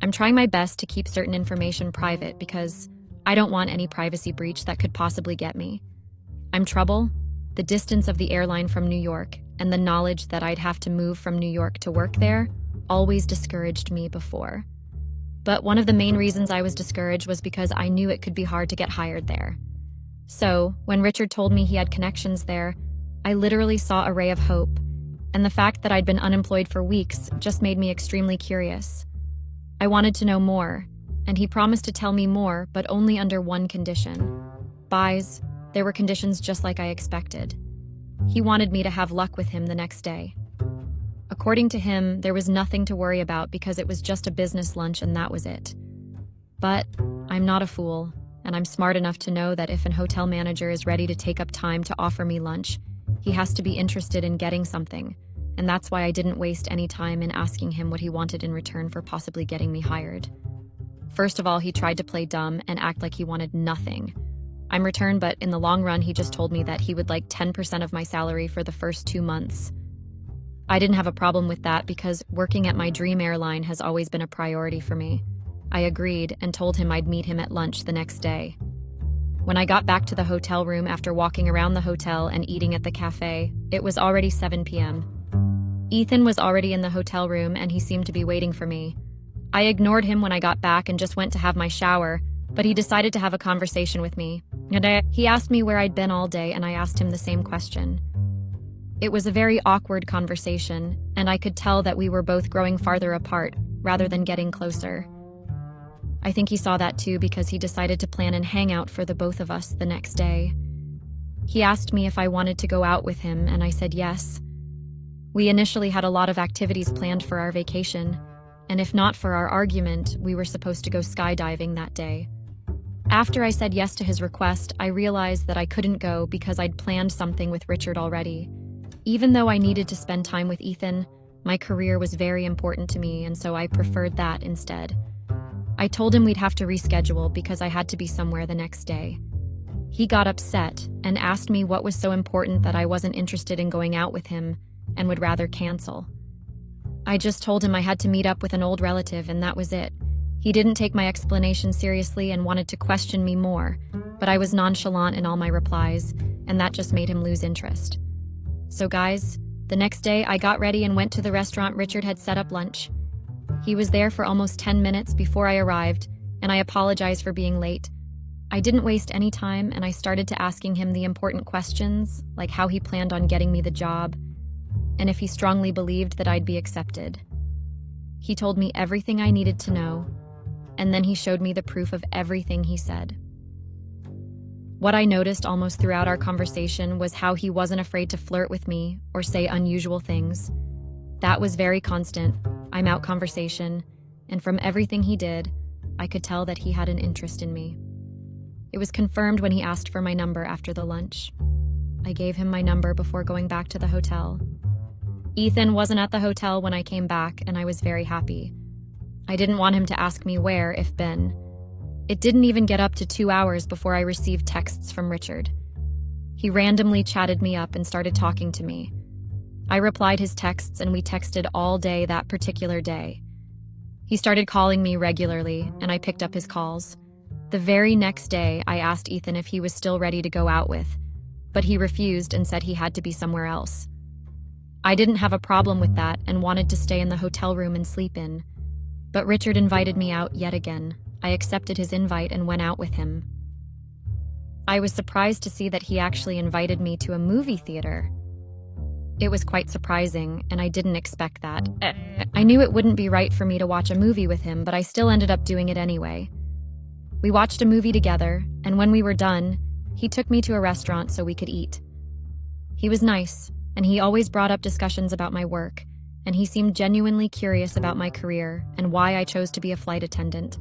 I'm trying my best to keep certain information private because I don't want any privacy breach that could possibly get me. I'm trouble, the distance of the airline from New York, and the knowledge that I'd have to move from New York to work there always discouraged me before. But one of the main reasons I was discouraged was because I knew it could be hard to get hired there. So, when Richard told me he had connections there, I literally saw a ray of hope, and the fact that I'd been unemployed for weeks just made me extremely curious. I wanted to know more, and he promised to tell me more, but only under one condition. Buys, there were conditions just like I expected. He wanted me to have luck with him the next day. According to him, there was nothing to worry about because it was just a business lunch and that was it. But I'm not a fool, and I'm smart enough to know that if an hotel manager is ready to take up time to offer me lunch, he has to be interested in getting something, and that's why I didn't waste any time in asking him what he wanted in return for possibly getting me hired. First of all, he tried to play dumb and act like he wanted nothing. I'm returned, but in the long run, he just told me that he would like 10% of my salary for the first 2 months. I didn't have a problem with that because working at my dream airline has always been a priority for me. I agreed and told him I'd meet him at lunch the next day. When I got back to the hotel room after walking around the hotel and eating at the cafe, it was already 7 p.m. Ethan was already in the hotel room and he seemed to be waiting for me. I ignored him when I got back and just went to have my shower, but he decided to have a conversation with me. He asked me where I'd been all day and I asked him the same question. It was a very awkward conversation, and I could tell that we were both growing farther apart rather than getting closer. I think he saw that too because he decided to plan an hangout for the both of us the next day. He asked me if I wanted to go out with him, and I said yes. We initially had a lot of activities planned for our vacation, and if not for our argument, we were supposed to go skydiving that day. After I said yes to his request, I realized that I couldn't go because I'd planned something with Richard already. Even though I needed to spend time with Ethan, my career was very important to me, and so I preferred that instead. I told him we'd have to reschedule because I had to be somewhere the next day. He got upset and asked me what was so important that I wasn't interested in going out with him and would rather cancel. I just told him I had to meet up with an old relative, and that was it. He didn't take my explanation seriously and wanted to question me more, but I was nonchalant in all my replies, and that just made him lose interest. So guys, the next day I got ready and went to the restaurant Richard had set up lunch. He was there for almost 10 minutes before I arrived, and I apologized for being late. I didn't waste any time, and I started to asking him the important questions, like how he planned on getting me the job, and if he strongly believed that I'd be accepted. He told me everything I needed to know, and then he showed me the proof of everything he said. What I noticed almost throughout our conversation was how he wasn't afraid to flirt with me or say unusual things. That was very constant, I'm out conversation, and from everything he did, I could tell that he had an interest in me. It was confirmed when he asked for my number after the lunch. I gave him my number before going back to the hotel. Ethan wasn't at the hotel when I came back, and I was very happy. I didn't want him to ask me where, if been. It didn't even get up to 2 hours before I received texts from Richard. He randomly chatted me up and started talking to me. I replied his texts, and we texted all day that particular day. He started calling me regularly, and I picked up his calls. The very next day, I asked Ethan if he was still ready to go out with, but he refused and said he had to be somewhere else. I didn't have a problem with that and wanted to stay in the hotel room and sleep in, but Richard invited me out yet again. I accepted his invite and went out with him. I was surprised to see that he actually invited me to a movie theater. It was quite surprising, and I didn't expect that. I knew it wouldn't be right for me to watch a movie with him, but I still ended up doing it anyway. We watched a movie together, and when we were done, he took me to a restaurant so we could eat. He was nice, and he always brought up discussions about my work, and he seemed genuinely curious about my career and why I chose to be a flight attendant.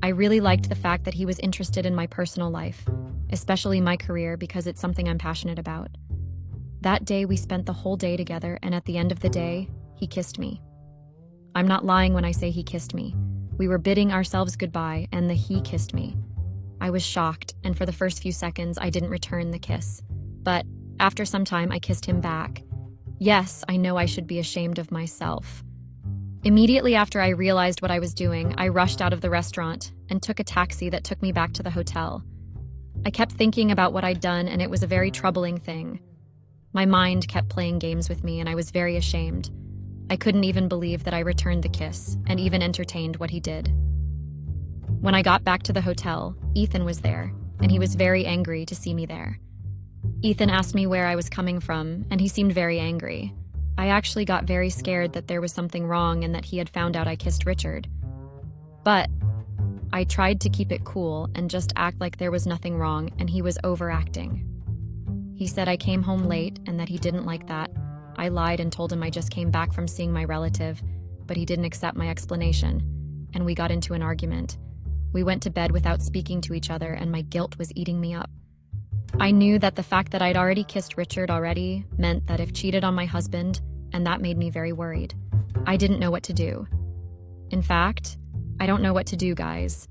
I really liked the fact that he was interested in my personal life, especially my career, because it's something I'm passionate about. That day, we spent the whole day together, and at the end of the day, he kissed me. I'm not lying when I say he kissed me. We were bidding ourselves goodbye, and he kissed me. I was shocked, and for the first few seconds, I didn't return the kiss. But after some time, I kissed him back. Yes, I know I should be ashamed of myself. Immediately after I realized what I was doing, I rushed out of the restaurant and took a taxi that took me back to the hotel. I kept thinking about what I'd done, and it was a very troubling thing. My mind kept playing games with me, and I was very ashamed. I couldn't even believe that I returned the kiss and even entertained what he did. When I got back to the hotel, Ethan was there, and he was very angry to see me there. Ethan asked me where I was coming from, and he seemed very angry. I actually got very scared that there was something wrong and that he had found out I kissed Richard. But I tried to keep it cool and just act like there was nothing wrong, and he was overacting. He said I came home late and that he didn't like that. I lied and told him I just came back from seeing my relative, but he didn't accept my explanation, and we got into an argument. We went to bed without speaking to each other, and my guilt was eating me up. I knew that the fact that I'd already kissed Richard already meant that if cheated on my husband, and that made me very worried. I didn't know what to do. In fact, I don't know what to do, guys.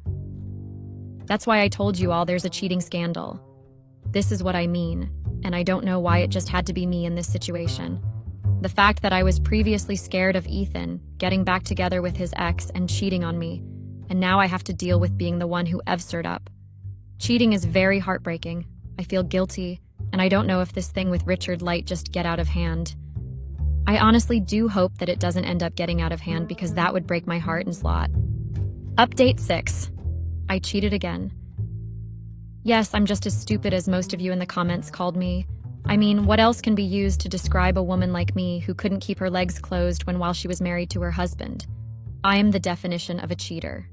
That's why I told you all there's a cheating scandal. This is what I mean, and I don't know why it just had to be me in this situation. The fact that I was previously scared of Ethan getting back together with his ex and cheating on me, and now I have to deal with being the one who evsered up. Cheating is very heartbreaking. I feel guilty, and I don't know if this thing with Richard might just get out of hand. I honestly do hope that it doesn't end up getting out of hand, because that would break my heart and slot. Update 6. I cheated again. Yes, I'm just as stupid as most of you in the comments called me. I mean, what else can be used to describe a woman like me who couldn't keep her legs closed while she was married to her husband? I am the definition of a cheater.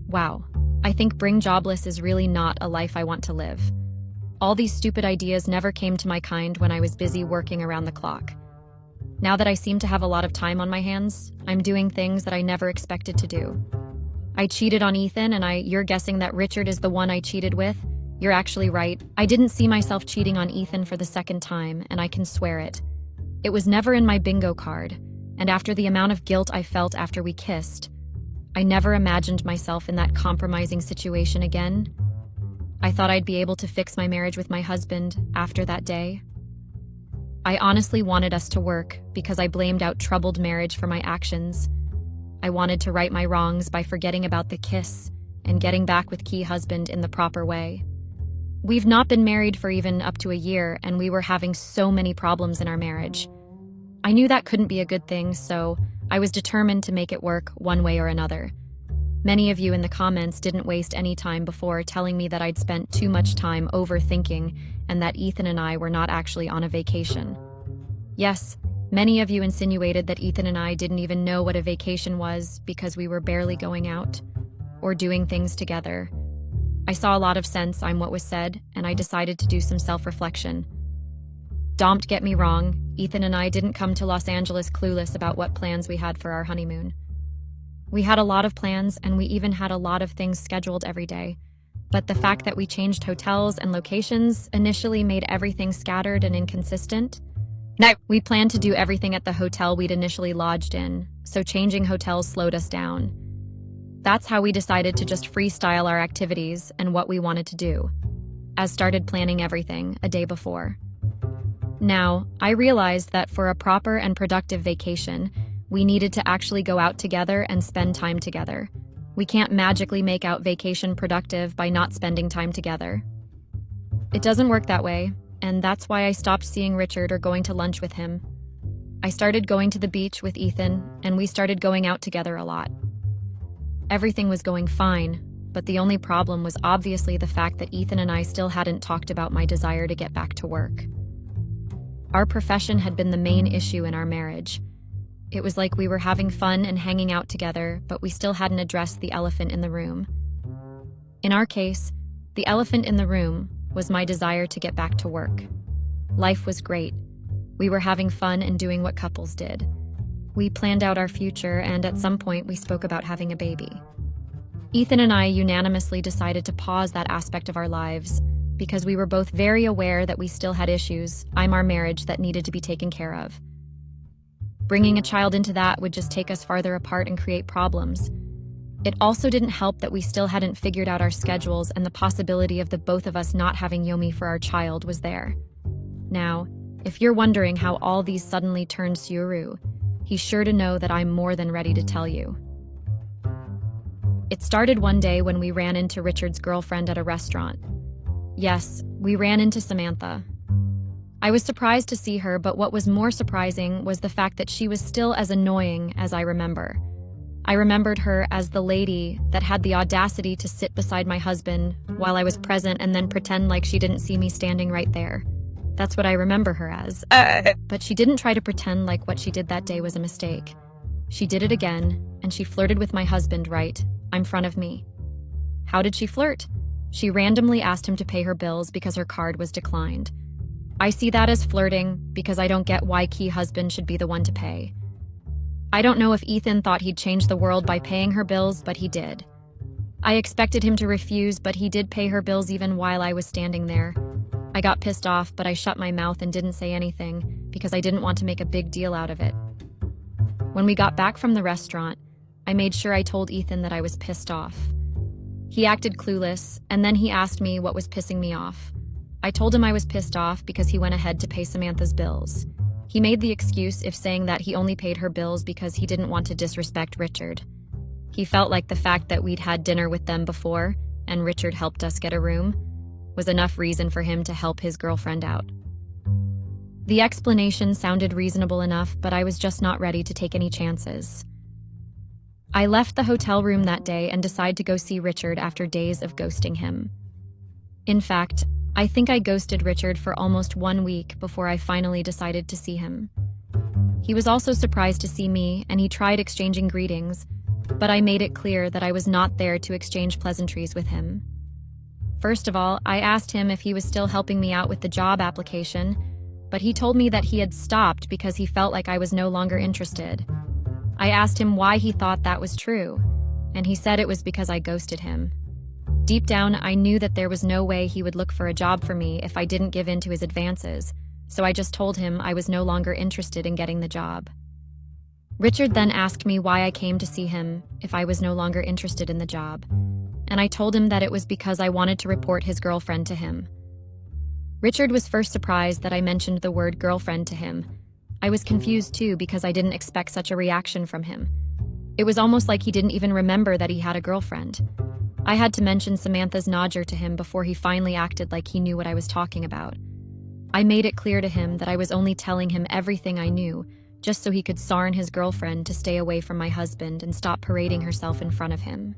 Wow, I think being jobless is really not a life I want to live. All these stupid ideas never came to my kind when I was busy working around the clock. Now that I seem to have a lot of time on my hands, I'm doing things that I never expected to do. I cheated on Ethan, and you're guessing that Richard is the one I cheated with? You're actually right. I didn't see myself cheating on Ethan for the second time, and I can swear it. It was never in my bingo card, and after the amount of guilt I felt after we kissed, I never imagined myself in that compromising situation again. I thought I'd be able to fix my marriage with my husband after that day. I honestly wanted us to work because I blamed out troubled marriage for my actions. I wanted to right my wrongs by forgetting about the kiss and getting back with key husband in the proper way. We've not been married for even up to a year, and we were having so many problems in our marriage. I knew that couldn't be a good thing, so I was determined to make it work one way or another. Many of you in the comments didn't waste any time before telling me that I'd spent too much time overthinking and that Ethan and I were not actually on a vacation. Yes, many of you insinuated that Ethan and I didn't even know what a vacation was because we were barely going out or doing things together. I saw a lot of sense in what was said, and I decided to do some self-reflection. Don't get me wrong, Ethan and I didn't come to Los Angeles clueless about what plans we had for our honeymoon. We had a lot of plans, and we even had a lot of things scheduled every day. But the fact that we changed hotels and locations initially made everything scattered and inconsistent. Now, we planned to do everything at the hotel we'd initially lodged in, so changing hotels slowed us down. That's how we decided to just freestyle our activities and what we wanted to do, as started planning everything a day before. Now, I realized that for a proper and productive vacation, we needed to actually go out together and spend time together. We can't magically make out vacation productive by not spending time together. It doesn't work that way, and that's why I stopped seeing Richard or going to lunch with him. I started going to the beach with Ethan, and we started going out together a lot. Everything was going fine, but the only problem was obviously the fact that Ethan and I still hadn't talked about my desire to get back to work. Our profession had been the main issue in our marriage. It was like we were having fun and hanging out together, but we still hadn't addressed the elephant in the room. In our case, the elephant in the room was my desire to get back to work. Life was great. We were having fun and doing what couples did. We planned out our future, and at some point we spoke about having a baby. Ethan and I unanimously decided to pause that aspect of our lives because we were both very aware that we still had issues in our marriage that needed to be taken care of. Bringing a child into that would just take us farther apart and create problems. It also didn't help that we still hadn't figured out our schedules, and the possibility of the both of us not having Yomi for our child was there. Now, if you're wondering how all these suddenly turned Suru, he's sure to know that I'm more than ready to tell you. It started one day when we ran into Richard's girlfriend at a restaurant. Yes, we ran into Samantha. I was surprised to see her, but what was more surprising was the fact that she was still as annoying as I remember. I remembered her as the lady that had the audacity to sit beside my husband while I was present and then pretend like she didn't see me standing right there. That's what I remember her as. But she didn't try to pretend like what she did that day was a mistake. She did it again, and she flirted with my husband right in front of me. How did she flirt? She randomly asked him to pay her bills because her card was declined. I see that as flirting because I don't get why key husband should be the one to pay. I don't know if Ethan thought he'd change the world by paying her bills, but he did. I expected him to refuse, but he did pay her bills even while I was standing there. I got pissed off, but I shut my mouth and didn't say anything because I didn't want to make a big deal out of it. When we got back from the restaurant, I made sure I told Ethan that I was pissed off. He acted clueless, and then he asked me what was pissing me off. I told him I was pissed off because he went ahead to pay Samantha's bills. He made the excuse of saying that he only paid her bills because he didn't want to disrespect Richard. He felt like the fact that we'd had dinner with them before, and Richard helped us get a room, was enough reason for him to help his girlfriend out. The explanation sounded reasonable enough, but I was just not ready to take any chances. I left the hotel room that day and decided to go see Richard after days of ghosting him. In fact, I think I ghosted Richard for almost 1 week before I finally decided to see him. He was also surprised to see me, and he tried exchanging greetings, but I made it clear that I was not there to exchange pleasantries with him. First of all, I asked him if he was still helping me out with the job application, but he told me that he had stopped because he felt like I was no longer interested. I asked him why he thought that was true, and he said it was because I ghosted him. Deep down, I knew that there was no way he would look for a job for me if I didn't give in to his advances, so I just told him I was no longer interested in getting the job. Richard then asked me why I came to see him if I was no longer interested in the job, and I told him that it was because I wanted to report his girlfriend to him. Richard was first surprised that I mentioned the word girlfriend to him. I was confused too because I didn't expect such a reaction from him. It was almost like he didn't even remember that he had a girlfriend. I had to mention Samantha's nodger to him before he finally acted like he knew what I was talking about. I made it clear to him that I was only telling him everything I knew, just so he could sarn his girlfriend to stay away from my husband and stop parading herself in front of him.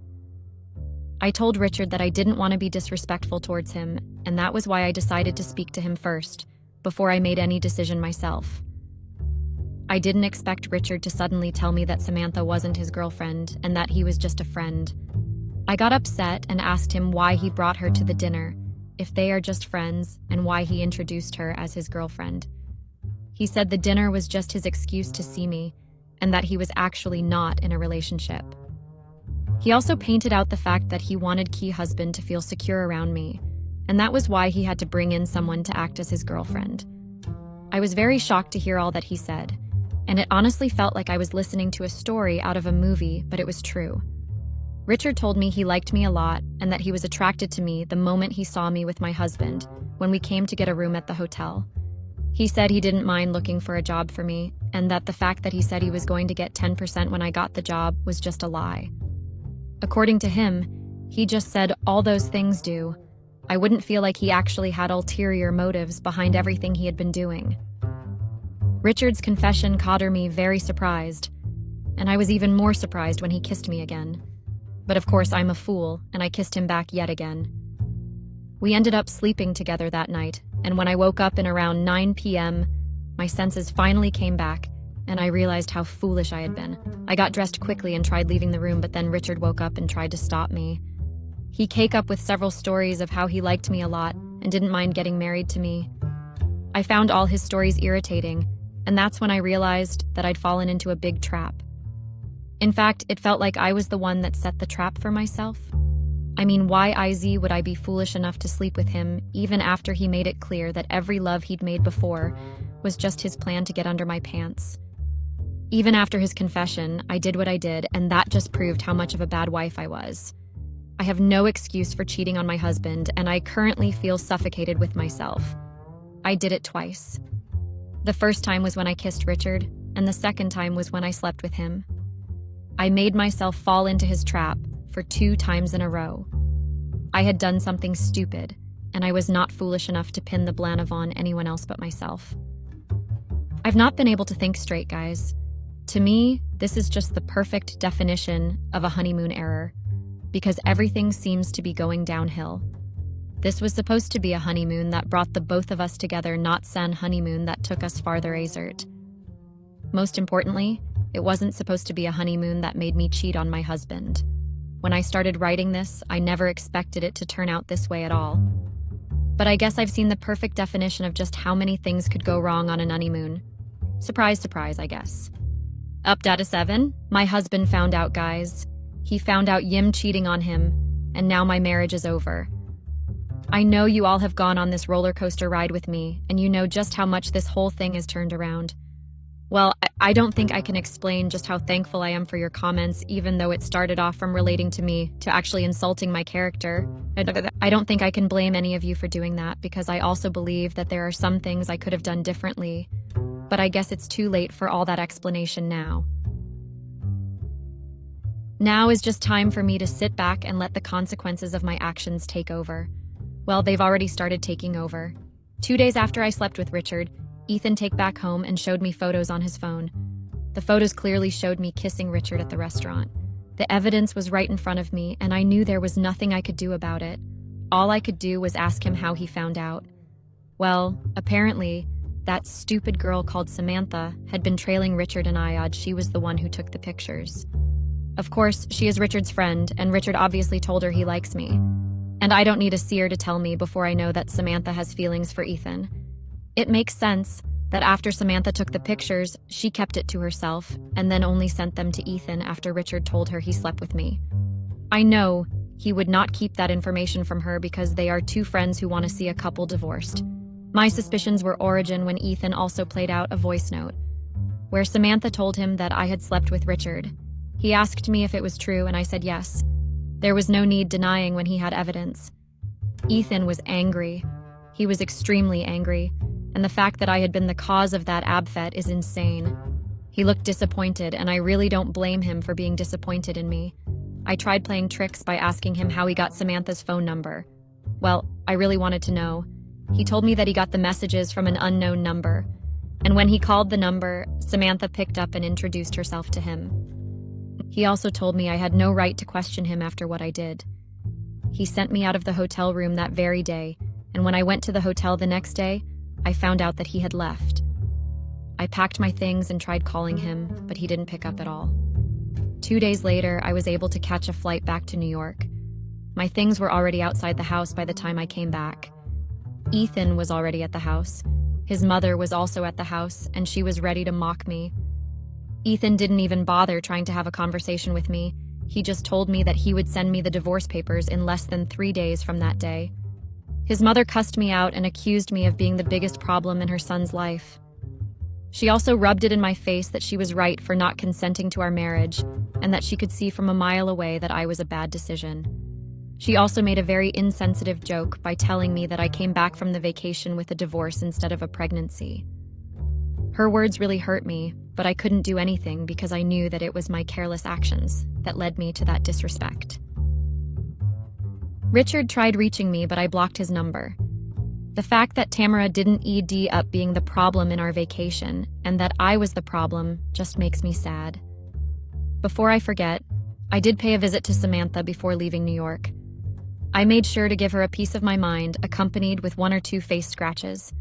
I told Richard that I didn't want to be disrespectful towards him, and that was why I decided to speak to him first, before I made any decision myself. I didn't expect Richard to suddenly tell me that Samantha wasn't his girlfriend and that he was just a friend. I got upset and asked him why he brought her to the dinner, if they are just friends, and why he introduced her as his girlfriend. He said the dinner was just his excuse to see me, and that he was actually not in a relationship. He also painted out the fact that he wanted Key Husband to feel secure around me, and that was why he had to bring in someone to act as his girlfriend. I was very shocked to hear all that he said, and it honestly felt like I was listening to a story out of a movie, but it was true. Richard told me he liked me a lot and that he was attracted to me the moment he saw me with my husband when we came to get a room at the hotel. He said he didn't mind looking for a job for me, and that the fact that he said he was going to get 10% when I got the job was just a lie. According to him, he just said all those things do. I wouldn't feel like he actually had ulterior motives behind everything he had been doing. Richard's confession caught me very surprised, and I was even more surprised when he kissed me again. But of course I'm a fool, and I kissed him back yet again. We ended up sleeping together that night, and when I woke up in around 9 p.m., my senses finally came back, and I realized how foolish I had been. I got dressed quickly and tried leaving the room, but then Richard woke up and tried to stop me. He came up with several stories of how he liked me a lot and didn't mind getting married to me. I found all his stories irritating, and that's when I realized that I'd fallen into a big trap. In fact, it felt like I was the one that set the trap for myself. I mean, why would I be foolish enough to sleep with him, even after he made it clear that every love he'd made before was just his plan to get under my pants? Even after his confession, I did what I did, and that just proved how much of a bad wife I was. I have no excuse for cheating on my husband, and I currently feel suffocated with myself. I did it twice. The first time was when I kissed Richard, and the second time was when I slept with him. I made myself fall into his trap for 2 times in a row. I had done something stupid, and I was not foolish enough to pin the blame on anyone else but myself. I've not been able to think straight, guys. To me, this is just the perfect definition of a honeymoon error, because everything seems to be going downhill. This was supposed to be a honeymoon that brought the both of us together, not san honeymoon that took us farther azert. Most importantly, it wasn't supposed to be a honeymoon that made me cheat on my husband. When I started writing this, I never expected it to turn out this way at all. But I guess I've seen the perfect definition of just how many things could go wrong on an honeymoon. Surprise, surprise, I guess. Update 7, my husband found out, guys. He found out Yim cheating on him, and now my marriage is over. I know you all have gone on this roller coaster ride with me, and you know just how much this whole thing has turned around. Well, I don't think I can explain just how thankful I am for your comments, even though it started off from relating to me to actually insulting my character. I don't think I can blame any of you for doing that, because I also believe that there are some things I could have done differently, but I guess it's too late for all that explanation now. Now is just time for me to sit back and let the consequences of my actions take over. Well, they've already started taking over. 2 days after I slept with Richard, Ethan came back home and showed me photos on his phone. The photos clearly showed me kissing Richard at the restaurant. The evidence was right in front of me, and I knew there was nothing I could do about it. All I could do was ask him how he found out. Well, apparently, that stupid girl called Samantha had been trailing Richard and Ayad. She was the one who took the pictures. Of course, she is Richard's friend, and Richard obviously told her he likes me. And I don't need a seer to tell me before I know that Samantha has feelings for Ethan. It makes sense that after Samantha took the pictures, she kept it to herself and then only sent them to Ethan after Richard told her he slept with me. I know he would not keep that information from her because they are two friends who want to see a couple divorced. My suspicions were origin when Ethan also played out a voice note, where Samantha told him that I had slept with Richard. He asked me if it was true, and I said yes. There was no need denying when he had evidence. Ethan was angry. He was extremely angry, and the fact that I had been the cause of that abfet is insane. He looked disappointed, and I really don't blame him for being disappointed in me. I tried playing tricks by asking him how he got Samantha's phone number. Well, I really wanted to know. He told me that he got the messages from an unknown number, and when he called the number, Samantha picked up and introduced herself to him. He also told me I had no right to question him after what I did. He sent me out of the hotel room that very day, and when I went to the hotel the next day, I found out that he had left. I packed my things and tried calling him, but he didn't pick up at all. 2 days later, I was able to catch a flight back to New York. My things were already outside the house by the time I came back. Ethan was already at the house. His mother was also at the house, and she was ready to mock me. Ethan didn't even bother trying to have a conversation with me. He just told me that he would send me the divorce papers in less than 3 days from that day. His mother cussed me out and accused me of being the biggest problem in her son's life. She also rubbed it in my face that she was right for not consenting to our marriage, and that she could see from a mile away that I was a bad decision. She also made a very insensitive joke by telling me that I came back from the vacation with a divorce instead of a pregnancy. Her words really hurt me, but I couldn't do anything because I knew that it was my careless actions that led me to that disrespect. Richard tried reaching me, but I blocked his number. The fact that Tamara didn't ED up being the problem in our vacation and that I was the problem just makes me sad. Before I forget, I did pay a visit to Samantha before leaving New York. I made sure to give her a piece of my mind, accompanied with 1 or 2 face scratches.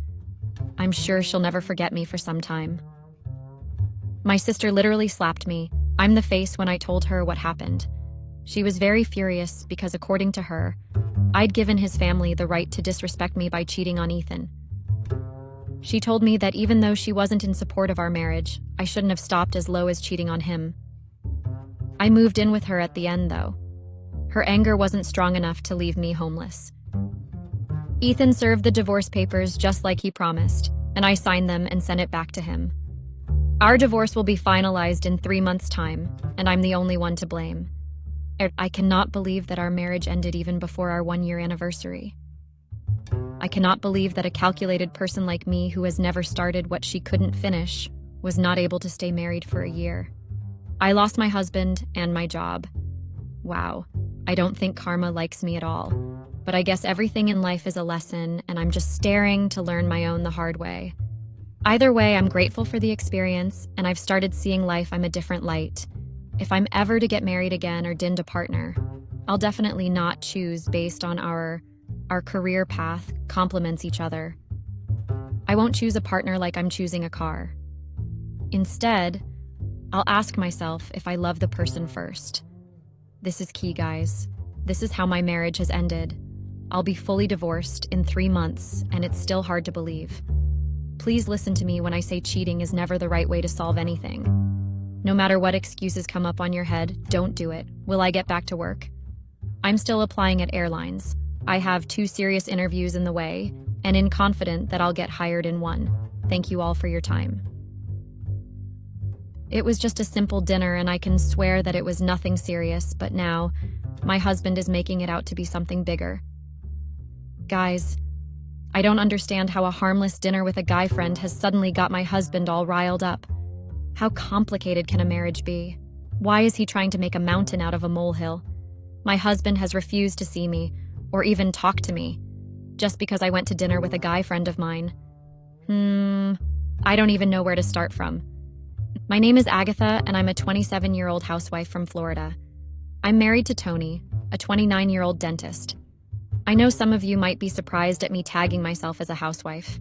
I'm sure she'll never forget me for some time. My sister literally slapped me. I'm the face when I told her what happened. She was very furious because, according to her, I'd given his family the right to disrespect me by cheating on Ethan. She told me that even though she wasn't in support of our marriage, I shouldn't have stopped as low as cheating on him. I moved in with her at the end, though. Her anger wasn't strong enough to leave me homeless. Ethan served the divorce papers just like he promised, and I signed them and sent it back to him. Our divorce will be finalized in 3 months' time, and I'm the only one to blame. I cannot believe that our marriage ended even before our 1-year anniversary. I cannot believe that a calculated person like me who has never started what she couldn't finish was not able to stay married for a year. I lost my husband and my job. Wow, I don't think karma likes me at all. But I guess everything in life is a lesson, and I'm just staring to learn my own the hard way. Either way, I'm grateful for the experience, and I've started seeing life in a different light. If I'm ever to get married again or dind a partner, I'll definitely not choose based on our career path complements each other. I won't choose a partner like I'm choosing a car. Instead, I'll ask myself if I love the person first. This is key, guys. This is how my marriage has ended. I'll be fully divorced in 3 months, and it's still hard to believe. Please listen to me when I say cheating is never the right way to solve anything. No matter what excuses come up on your head, don't do it. Will I get back to work? I'm still applying at airlines. I have 2 serious interviews in the way, and am confident that I'll get hired in one. Thank you all for your time. It was just a simple dinner, and I can swear that it was nothing serious, but now, my husband is making it out to be something bigger. Guys, I don't understand how a harmless dinner with a guy friend has suddenly got my husband all riled up. How complicated can a marriage be? Why is he trying to make a mountain out of a molehill? My husband has refused to see me, or even talk to me, just because I went to dinner with a guy friend of mine. I don't even know where to start from. My name is Agatha, and I'm a 27-year-old housewife from Florida. I'm married to Tony, a 29-year-old dentist. I know some of you might be surprised at me tagging myself as a housewife.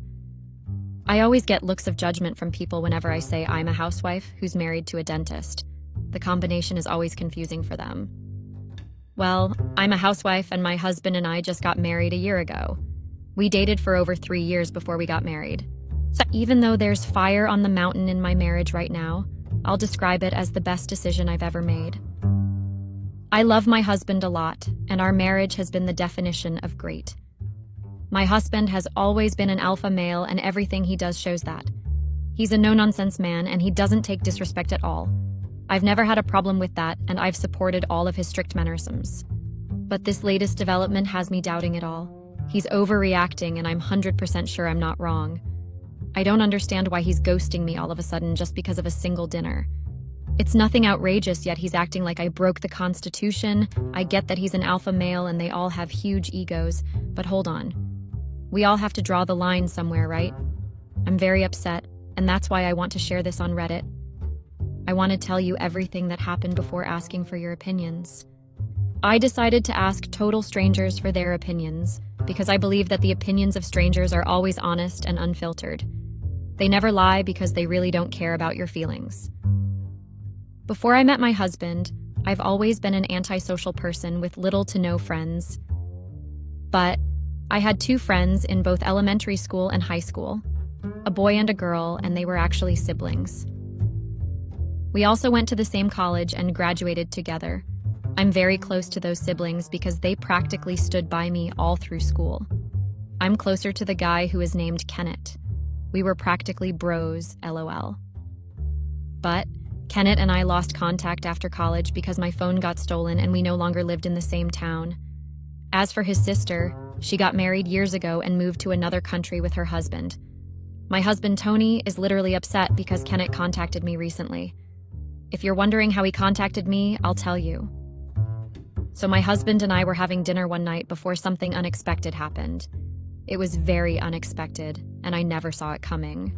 I always get looks of judgment from people whenever I say I'm a housewife who's married to a dentist. The combination is always confusing for them. Well, I'm a housewife and my husband and I just got married a year ago. We dated for over 3 years before we got married. So even though there's fire on the mountain in my marriage right now, I'll describe it as the best decision I've ever made. I love my husband a lot, and our marriage has been the definition of great. My husband has always been an alpha male, and everything he does shows that. He's a no-nonsense man, and he doesn't take disrespect at all. I've never had a problem with that, and I've supported all of his strict mannerisms. But this latest development has me doubting it all. He's overreacting, and I'm 100% sure I'm not wrong. I don't understand why he's ghosting me all of a sudden just because of a single dinner. It's nothing outrageous, yet he's acting like I broke the Constitution. I get that he's an alpha male and they all have huge egos, but hold on. We all have to draw the line somewhere, right? I'm very upset, and that's why I want to share this on Reddit. I want to tell you everything that happened before asking for your opinions. I decided to ask total strangers for their opinions because I believe that the opinions of strangers are always honest and unfiltered. They never lie because they really don't care about your feelings. Before I met my husband, I've always been an antisocial person with little to no friends. But I had 2 friends in both elementary school and high school, a boy and a girl, and they were actually siblings. We also went to the same college and graduated together. I'm very close to those siblings because they practically stood by me all through school. I'm closer to the guy who is named Kenneth. We were practically bros, LOL. But Kenneth and I lost contact after college because my phone got stolen and we no longer lived in the same town. As for his sister, she got married years ago and moved to another country with her husband. My husband, Tony, is literally upset because Kenneth contacted me recently. If you're wondering how he contacted me, I'll tell you. So my husband and I were having dinner one night before something unexpected happened. It was very unexpected, and I never saw it coming.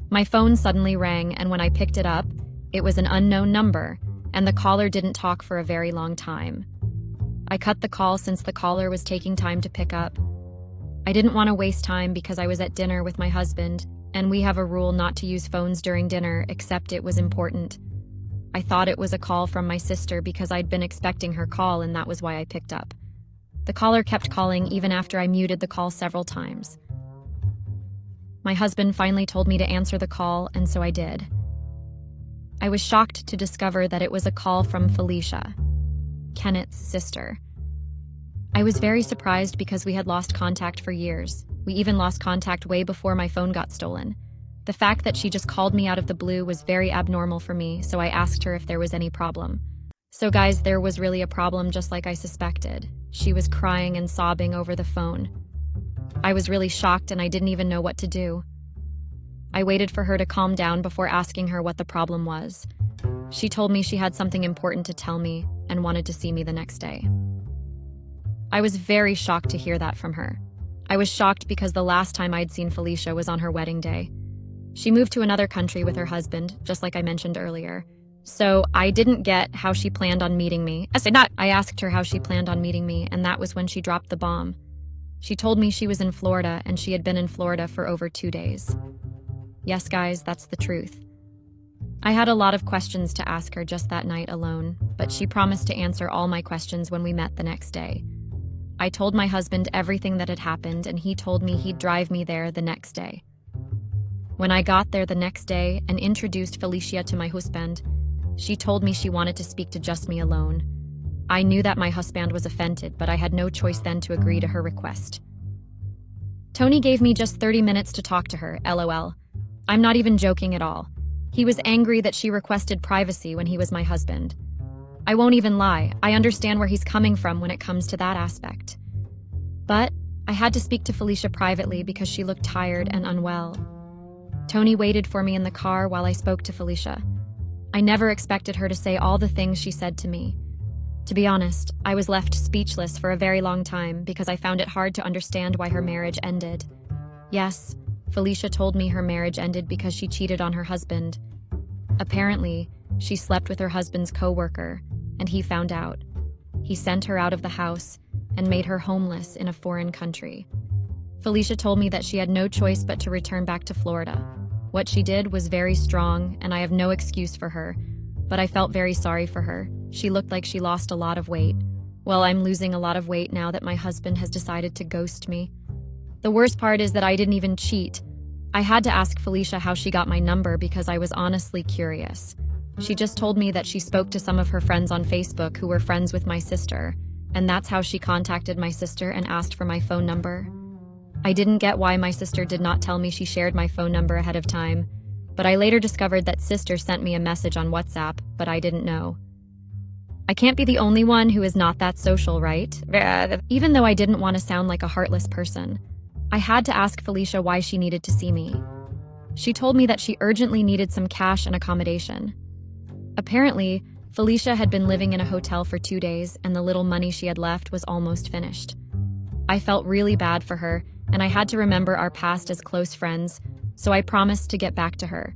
My phone suddenly rang, and when I picked it up, it was an unknown number, and the caller didn't talk for a very long time. I cut the call since the caller was taking time to pick up. I didn't want to waste time because I was at dinner with my husband, and we have a rule not to use phones during dinner except it was important. I thought it was a call from my sister because I'd been expecting her call, and that was why I picked up. The caller kept calling even after I muted the call several times. My husband finally told me to answer the call, and so I did. I was shocked to discover that it was a call from Felicia, Kenneth's sister. I was very surprised because we had lost contact for years. We even lost contact way before my phone got stolen. The fact that she just called me out of the blue was very abnormal for me, so I asked her if there was any problem. So guys, there was really a problem just like I suspected. She was crying and sobbing over the phone. I was really shocked and I didn't even know what to do. I waited for her to calm down before asking her what the problem was. She told me she had something important to tell me and wanted to see me the next day. I was very shocked to hear that from her. I was shocked because the last time I'd seen Felicia was on her wedding day. She moved to another country with her husband, just like I mentioned earlier. So I didn't get how she planned on meeting me. I asked her how she planned on meeting me, and that was when she dropped the bomb. She told me she was in Florida, and she had been in Florida for over 2 days. Yes, guys, that's the truth. I had a lot of questions to ask her just that night alone, but she promised to answer all my questions when we met the next day. I told my husband everything that had happened, and he told me he'd drive me there the next day. When I got there the next day and introduced Felicia to my husband, she told me she wanted to speak to just me alone. I knew that my husband was offended, but I had no choice then to agree to her request. Tony gave me just 30 minutes to talk to her, LOL. I'm not even joking at all. He was angry that she requested privacy when he was my husband. I won't even lie, I understand where he's coming from when it comes to that aspect. But I had to speak to Felicia privately because she looked tired and unwell. Tony waited for me in the car while I spoke to Felicia. I never expected her to say all the things she said to me. To be honest, I was left speechless for a very long time because I found it hard to understand why her marriage ended. Yes, Felicia told me her marriage ended because she cheated on her husband. Apparently, she slept with her husband's co-worker, and he found out. He sent her out of the house and made her homeless in a foreign country. Felicia told me that she had no choice but to return back to Florida. What she did was very strong, and I have no excuse for her, but I felt very sorry for her. She looked like she lost a lot of weight. Well, I'm losing a lot of weight now that my husband has decided to ghost me. The worst part is that I didn't even cheat. I had to ask Felicia how she got my number because I was honestly curious. She just told me that she spoke to some of her friends on Facebook who were friends with my sister, and that's how she contacted my sister and asked for my phone number. I didn't get why my sister did not tell me she shared my phone number ahead of time, but I later discovered that sister sent me a message on WhatsApp, but I didn't know. I can't be the only one who is not that social, right? Even though I didn't want to sound like a heartless person, I had to ask Felicia why she needed to see me. She told me that she urgently needed some cash and accommodation. Apparently, Felicia had been living in a hotel for 2 days, and the little money she had left was almost finished. I felt really bad for her, and I had to remember our past as close friends, so I promised to get back to her.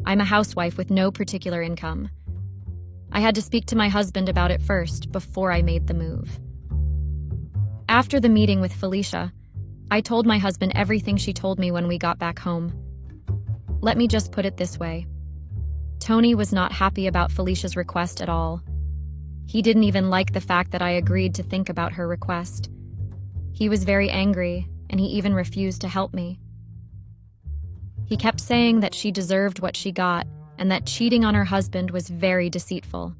I'm a housewife with no particular income. I had to speak to my husband about it first, before I made the move. After the meeting with Felicia, I told my husband everything she told me when we got back home. Let me just put it this way. Tony was not happy about Felicia's request at all. He didn't even like the fact that I agreed to think about her request. He was very angry, and he even refused to help me. He kept saying that she deserved what she got, and that cheating on her husband was very deceitful.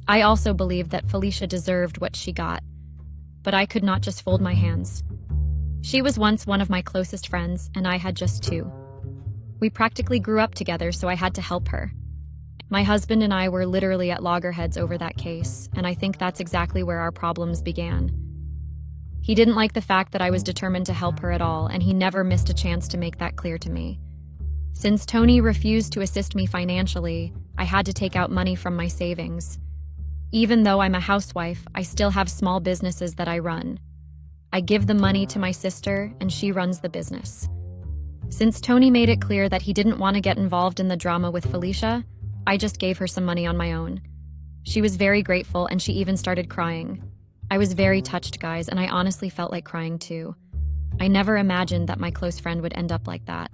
I also believed that Felicia deserved what she got, but I could not just fold my hands. She was once one of my closest friends, and I had just 2. We practically grew up together, so I had to help her. My husband and I were literally at loggerheads over that case, and I think that's exactly where our problems began. He didn't like the fact that I was determined to help her at all, and he never missed a chance to make that clear to me. Since Tony refused to assist me financially, I had to take out money from my savings. Even though I'm a housewife, I still have small businesses that I run. I give the money to my sister, and she runs the business. Since Tony made it clear that he didn't want to get involved in the drama with Felicia, I just gave her some money on my own. She was very grateful, and she even started crying. I was very touched, guys, and I honestly felt like crying too. I never imagined that my close friend would end up like that.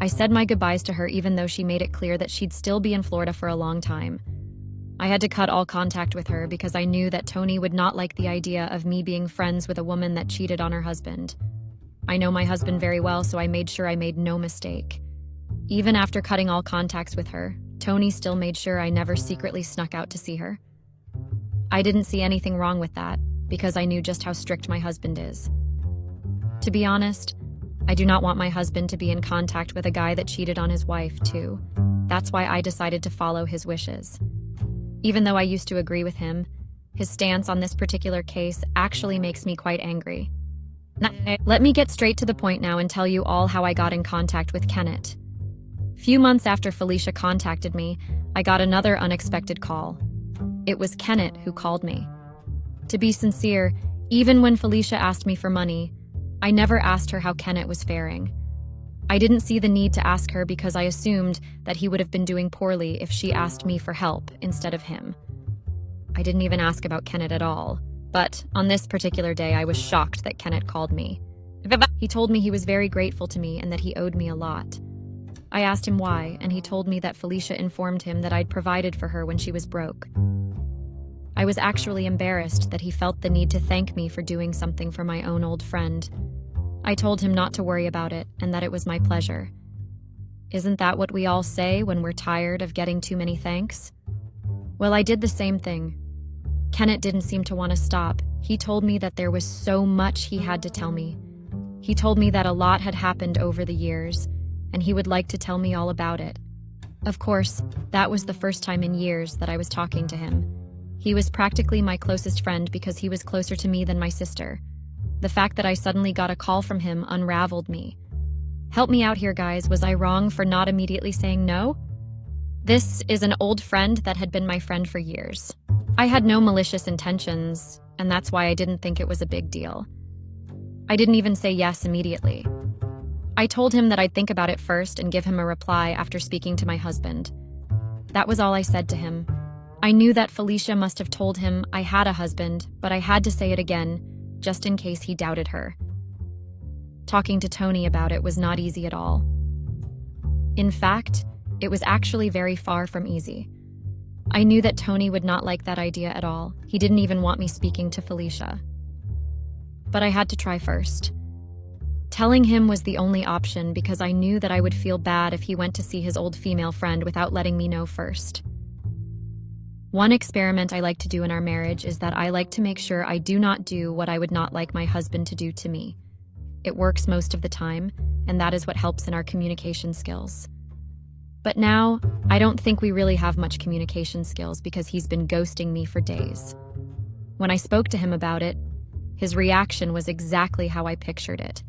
I said my goodbyes to her even though she made it clear that she'd still be in Florida for a long time. I had to cut all contact with her because I knew that Tony would not like the idea of me being friends with a woman that cheated on her husband. I know my husband very well, so I made sure I made no mistake. Even after cutting all contacts with her, Tony still made sure I never secretly snuck out to see her. I didn't see anything wrong with that because I knew just how strict my husband is. To be honest, I do not want my husband to be in contact with a guy that cheated on his wife, too. That's why I decided to follow his wishes. Even though I used to agree with him, his stance on this particular case actually makes me quite angry. Let me get straight to the point now and tell you all how I got in contact with Kenneth. Few months after Felicia contacted me, I got another unexpected call. It was Kenneth who called me. To be sincere, even when Felicia asked me for money, I never asked her how Kenneth was faring. I didn't see the need to ask her because I assumed that he would have been doing poorly if she asked me for help instead of him. I didn't even ask about Kenneth at all, but on this particular day I was shocked that Kenneth called me. He told me he was very grateful to me and that he owed me a lot. I asked him why, and he told me that Felicia informed him that I'd provided for her when she was broke. I was actually embarrassed that he felt the need to thank me for doing something for my own old friend. I told him not to worry about it and that it was my pleasure. Isn't that what we all say when we're tired of getting too many thanks? Well, I did the same thing. Kenneth didn't seem to want to stop. He told me that there was so much he had to tell me. He told me that a lot had happened over the years, and he would like to tell me all about it. Of course, that was the first time in years that I was talking to him. He was practically my closest friend because he was closer to me than my sister. The fact that I suddenly got a call from him unraveled me. Help me out here, guys. Was I wrong for not immediately saying no? This is an old friend that had been my friend for years. I had no malicious intentions, and that's why I didn't think it was a big deal. I didn't even say yes immediately. I told him that I'd think about it first and give him a reply after speaking to my husband. That was all I said to him. I knew that Felicia must have told him I had a husband, but I had to say it again, just in case he doubted her. Talking to Tony about it was not easy at all. In fact, it was actually very far from easy. I knew that Tony would not like that idea at all. He didn't even want me speaking to Felicia. But I had to try first. Telling him was the only option because I knew that I would feel bad if he went to see his old female friend without letting me know first. One experiment I like to do in our marriage is that I like to make sure I do not do what I would not like my husband to do to me. It works most of the time, and that is what helps in our communication skills. But now, I don't think we really have much communication skills because he's been ghosting me for days. When I spoke to him about it, his reaction was exactly how I pictured it.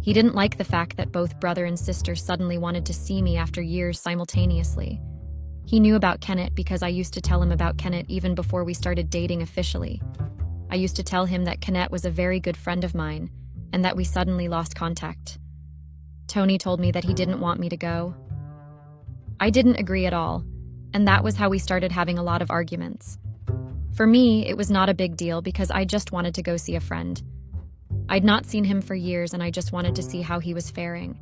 He didn't like the fact that both brother and sister suddenly wanted to see me after years simultaneously. He knew about Kenneth because I used to tell him about Kenneth even before we started dating officially. I used to tell him that Kenneth was a very good friend of mine and that we suddenly lost contact. Tony told me that he didn't want me to go. I didn't agree at all, and that was how we started having a lot of arguments. For me, it was not a big deal because I just wanted to go see a friend. I'd not seen him for years and I just wanted to see how he was faring.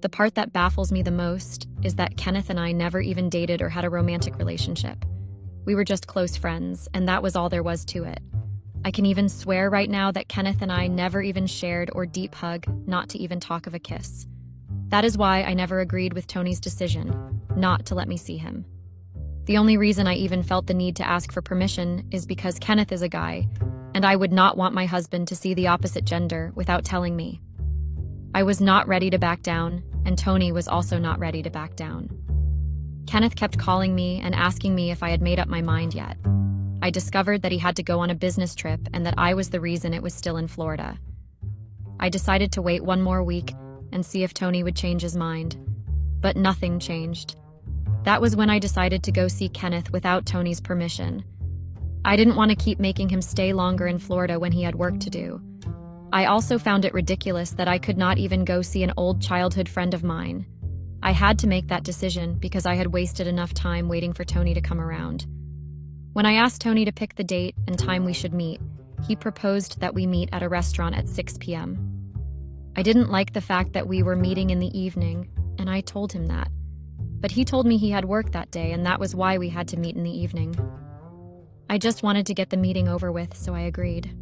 The part that baffles me the most is that Kenneth and I never even dated or had a romantic relationship. We were just close friends, and that was all there was to it. I can even swear right now that Kenneth and I never even shared or deep hug, not to even talk of a kiss. That is why I never agreed with Tony's decision not to let me see him. The only reason I even felt the need to ask for permission is because Kenneth is a guy, and I would not want my husband to see the opposite gender without telling me. I was not ready to back down, and Tony was also not ready to back down. Kenneth kept calling me and asking me if I had made up my mind yet. I discovered that he had to go on a business trip and that I was the reason it was still in Florida. I decided to wait one more week and see if Tony would change his mind, but nothing changed. That was when I decided to go see Kenneth without Tony's permission. I didn't want to keep making him stay longer in Florida when he had work to do. I also found it ridiculous that I could not even go see an old childhood friend of mine. I had to make that decision because I had wasted enough time waiting for Tony to come around. When I asked Tony to pick the date and time we should meet, he proposed that we meet at a restaurant at 6 p.m. I didn't like the fact that we were meeting in the evening, and I told him that. But he told me he had work that day, and that was why we had to meet in the evening. I just wanted to get the meeting over with, so I agreed.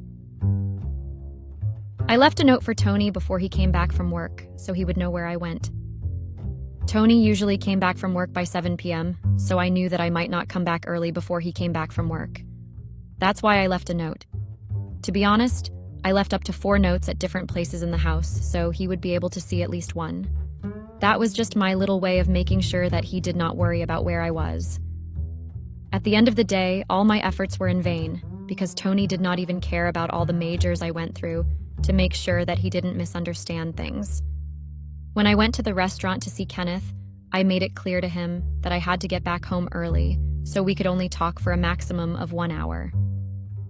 I left a note for Tony before he came back from work, so he would know where I went. Tony usually came back from work by 7 p.m., so I knew that I might not come back early before he came back from work. That's why I left a note. To be honest, I left up to 4 notes at different places in the house, so he would be able to see at least one. That was just my little way of making sure that he did not worry about where I was. At the end of the day, all my efforts were in vain, because Tony did not even care about all the majors I went through to make sure that he didn't misunderstand things. When I went to the restaurant to see Kenneth, I made it clear to him that I had to get back home early, so we could only talk for a maximum of 1 hour.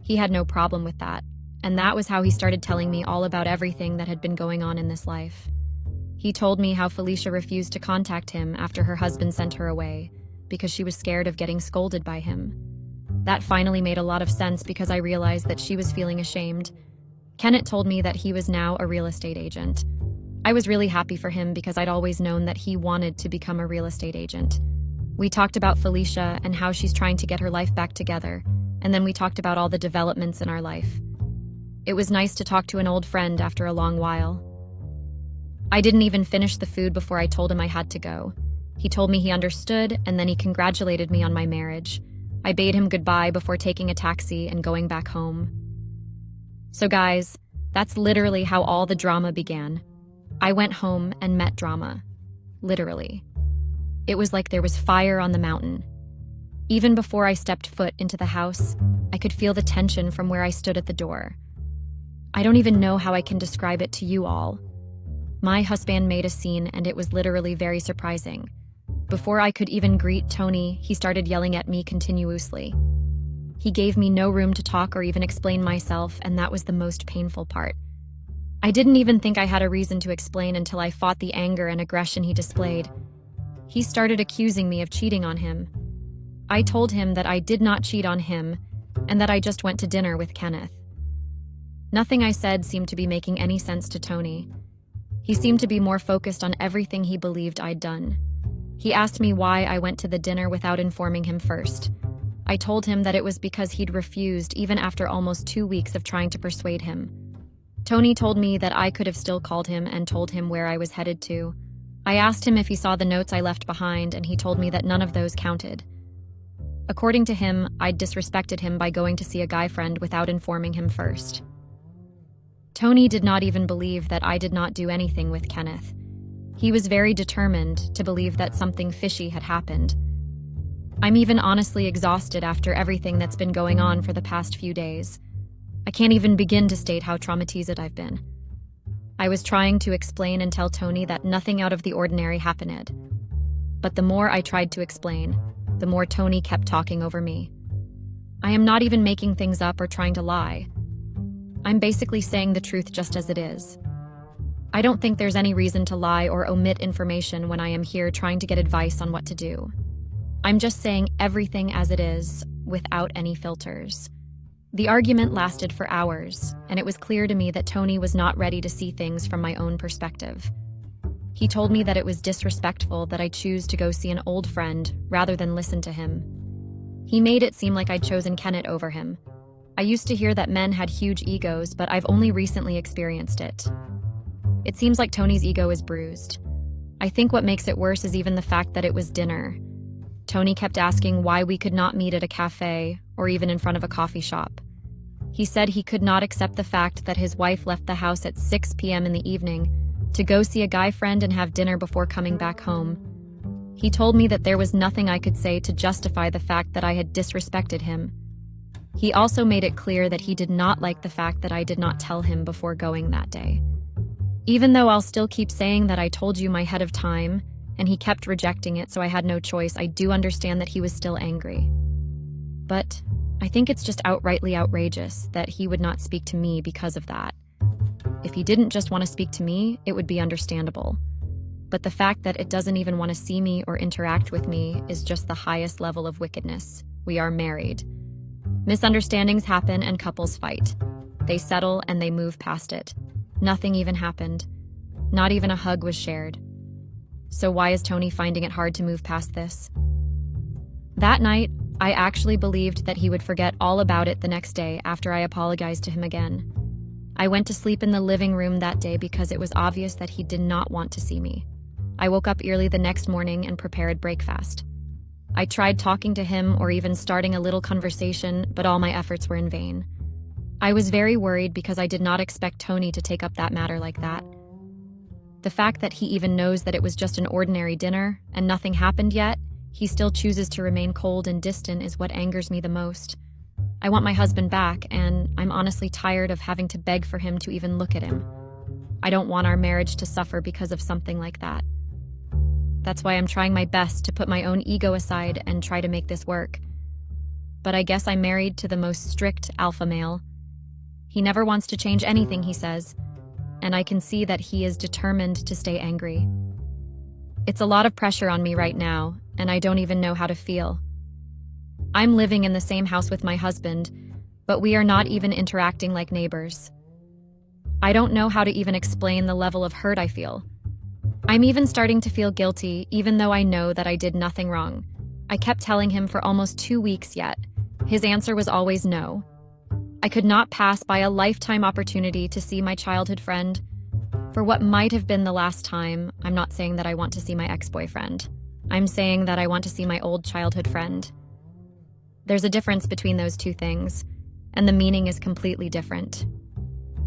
He had no problem with that, and that was how he started telling me all about everything that had been going on in this life. He told me how Felicia refused to contact him after her husband sent her away, because she was scared of getting scolded by him. That finally made a lot of sense because I realized that she was feeling ashamed. Kenneth told me that he was now a real estate agent. I was really happy for him because I'd always known that he wanted to become a real estate agent. We talked about Felicia and how she's trying to get her life back together, and then we talked about all the developments in our life. It was nice to talk to an old friend after a long while. I didn't even finish the food before I told him I had to go. He told me he understood, and then he congratulated me on my marriage. I bade him goodbye before taking a taxi and going back home. So guys, that's literally how all the drama began. I went home and met drama. Literally. It was like there was fire on the mountain. Even before I stepped foot into the house, I could feel the tension from where I stood at the door. I don't even know how I can describe it to you all. My husband made a scene, and it was literally very surprising. Before I could even greet Tony, he started yelling at me continuously. He gave me no room to talk or even explain myself, and that was the most painful part. I didn't even think I had a reason to explain until I fought the anger and aggression he displayed. He started accusing me of cheating on him. I told him that I did not cheat on him, and that I just went to dinner with Kenneth. Nothing I said seemed to be making any sense to Tony. He seemed to be more focused on everything he believed I'd done. He asked me why I went to the dinner without informing him first. I told him that it was because he'd refused even after almost 2 weeks of trying to persuade him. Tony told me that I could have still called him and told him where I was headed to. I asked him if he saw the notes I left behind, and he told me that none of those counted. According to him, I'd disrespected him by going to see a guy friend without informing him first. Tony did not even believe that I did not do anything with Kenneth. He was very determined to believe that something fishy had happened. I'm even honestly exhausted after everything that's been going on for the past few days. I can't even begin to state how traumatized I've been. I was trying to explain and tell Tony that nothing out of the ordinary happened. But the more I tried to explain, the more Tony kept talking over me. I am not even making things up or trying to lie. I'm basically saying the truth just as it is. I don't think there's any reason to lie or omit information when I am here trying to get advice on what to do. I'm just saying everything as it is, without any filters. The argument lasted for hours, and it was clear to me that Tony was not ready to see things from my own perspective. He told me that it was disrespectful that I choose to go see an old friend rather than listen to him. He made it seem like I'd chosen Kenneth over him. I used to hear that men had huge egos, but I've only recently experienced it. It seems like Tony's ego is bruised. I think what makes it worse is even the fact that it was dinner. Tony kept asking why we could not meet at a cafe or even in front of a coffee shop. He said he could not accept the fact that his wife left the house at 6 p.m. in the evening to go see a guy friend and have dinner before coming back home. He told me that there was nothing I could say to justify the fact that I had disrespected him. He also made it clear that he did not like the fact that I did not tell him before going that day. Even though I'll still keep saying that I told you my head of time, and he kept rejecting it, so I had no choice, I do understand that he was still angry. But I think it's just outrightly outrageous that he would not speak to me because of that. If he didn't just want to speak to me, it would be understandable. But the fact that it doesn't even want to see me or interact with me is just the highest level of wickedness. We are married. Misunderstandings happen and couples fight. They settle and they move past it. Nothing even happened. Not even a hug was shared. So why is Tony finding it hard to move past this? That night, I actually believed that he would forget all about it the next day after I apologized to him again. I went to sleep in the living room that day because it was obvious that he did not want to see me. I woke up early the next morning and prepared breakfast. I tried talking to him or even starting a little conversation, but all my efforts were in vain. I was very worried because I did not expect Tony to take up that matter like that. The fact that he even knows that it was just an ordinary dinner and nothing happened yet, he still chooses to remain cold and distant is what angers me the most. I want my husband back, and I'm honestly tired of having to beg for him to even look at him. I don't want our marriage to suffer because of something like that. That's why I'm trying my best to put my own ego aside and try to make this work. But I guess I'm married to the most strict alpha male. He never wants to change anything, he says, and I can see that he is determined to stay angry. It's a lot of pressure on me right now, and I don't even know how to feel. I'm living in the same house with my husband, but we are not even interacting like neighbors. I don't know how to even explain the level of hurt I feel. I'm even starting to feel guilty, even though I know that I did nothing wrong. I kept telling him for almost 2 weeks yet. His answer was always no. I could not pass by a lifetime opportunity to see my childhood friend. For what might have been the last time, I'm not saying that I want to see my ex-boyfriend. I'm saying that I want to see my old childhood friend. There's a difference between those two things, and the meaning is completely different.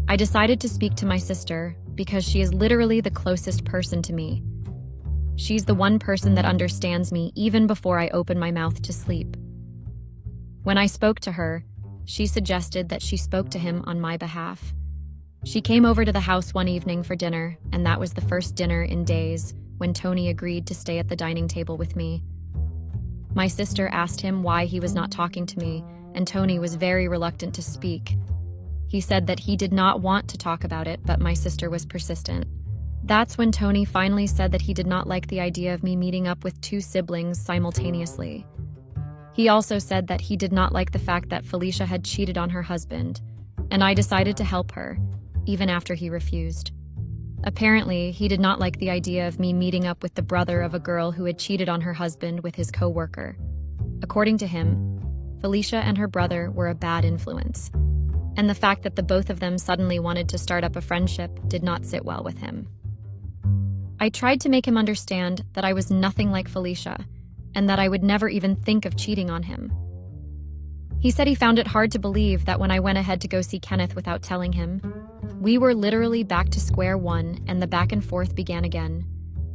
I decided to speak to my sister because she is literally the closest person to me. She's the one person that understands me even before I open my mouth to sleep. When I spoke to her, she suggested that she spoke to him on my behalf. She came over to the house one evening for dinner, and that was the first dinner in days when Tony agreed to stay at the dining table with me. My sister asked him why he was not talking to me, and Tony was very reluctant to speak. He said that he did not want to talk about it, but my sister was persistent. That's when Tony finally said that he did not like the idea of me meeting up with 2 siblings simultaneously. He also said that he did not like the fact that Felicia had cheated on her husband, and I decided to help her, even after he refused. Apparently, he did not like the idea of me meeting up with the brother of a girl who had cheated on her husband with his co-worker. According to him, Felicia and her brother were a bad influence, and the fact that the both of them suddenly wanted to start up a friendship did not sit well with him. I tried to make him understand that I was nothing like Felicia, and that I would never even think of cheating on him. He said he found it hard to believe that when I went ahead to go see Kenneth without telling him. We were literally back to square one, and the back and forth began again.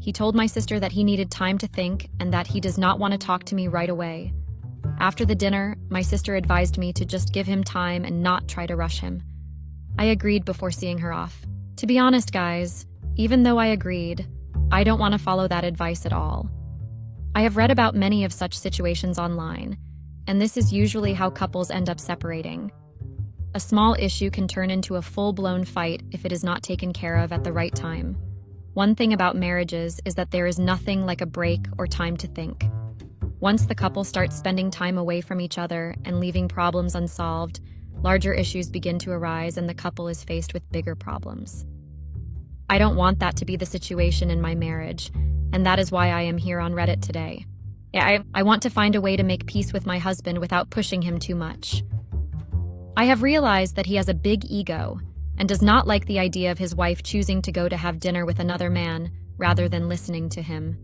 He told my sister that he needed time to think and that he does not want to talk to me right away. After the dinner, my sister advised me to just give him time and not try to rush him. I agreed before seeing her off. To be honest, guys, even though I agreed, I don't want to follow that advice at all. I have read about many of such situations online, and this is usually how couples end up separating. A small issue can turn into a full-blown fight if it is not taken care of at the right time. One thing about marriages is that there is nothing like a break or time to think. Once the couple starts spending time away from each other and leaving problems unsolved, larger issues begin to arise and the couple is faced with bigger problems. I don't want that to be the situation in my marriage, and that is why I am here on Reddit today. I want to find a way to make peace with my husband without pushing him too much. I have realized that he has a big ego and does not like the idea of his wife choosing to go to have dinner with another man rather than listening to him.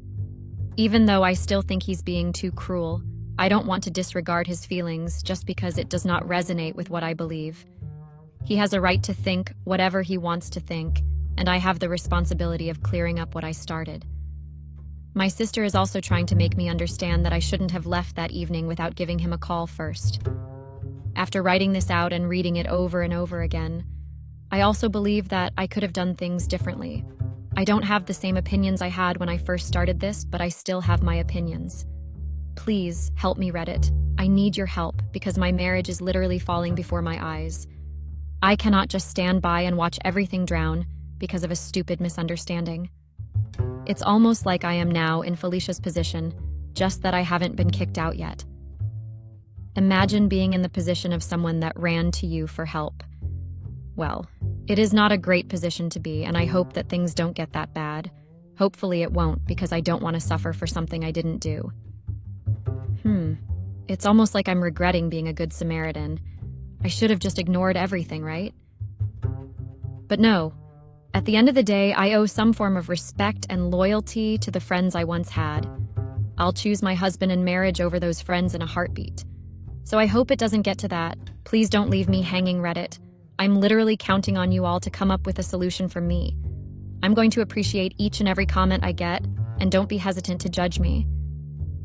Even though I still think he's being too cruel, I don't want to disregard his feelings just because it does not resonate with what I believe. He has a right to think whatever he wants to think, and I have the responsibility of clearing up what I started. My sister is also trying to make me understand that I shouldn't have left that evening without giving him a call first. After writing this out and reading it over and over again, I also believe that I could have done things differently. I don't have the same opinions I had when I first started this, but I still have my opinions. Please help me, Reddit. I need your help because my marriage is literally falling before my eyes. I cannot just stand by and watch everything drown because of a stupid misunderstanding. It's almost like I am now in Felicia's position, just that I haven't been kicked out yet. Imagine being in the position of someone that ran to you for help. Well, it is not a great position to be, and I hope that things don't get that bad. Hopefully it won't, because I don't want to suffer for something I didn't do. It's almost like I'm regretting being a good Samaritan. I should have just ignored everything, right? But no. At the end of the day, I owe some form of respect and loyalty to the friends I once had. I'll choose my husband in marriage over those friends in a heartbeat. So I hope it doesn't get to that. Please don't leave me hanging, Reddit. I'm literally counting on you all to come up with a solution for me. I'm going to appreciate each and every comment I get, and don't be hesitant to judge me.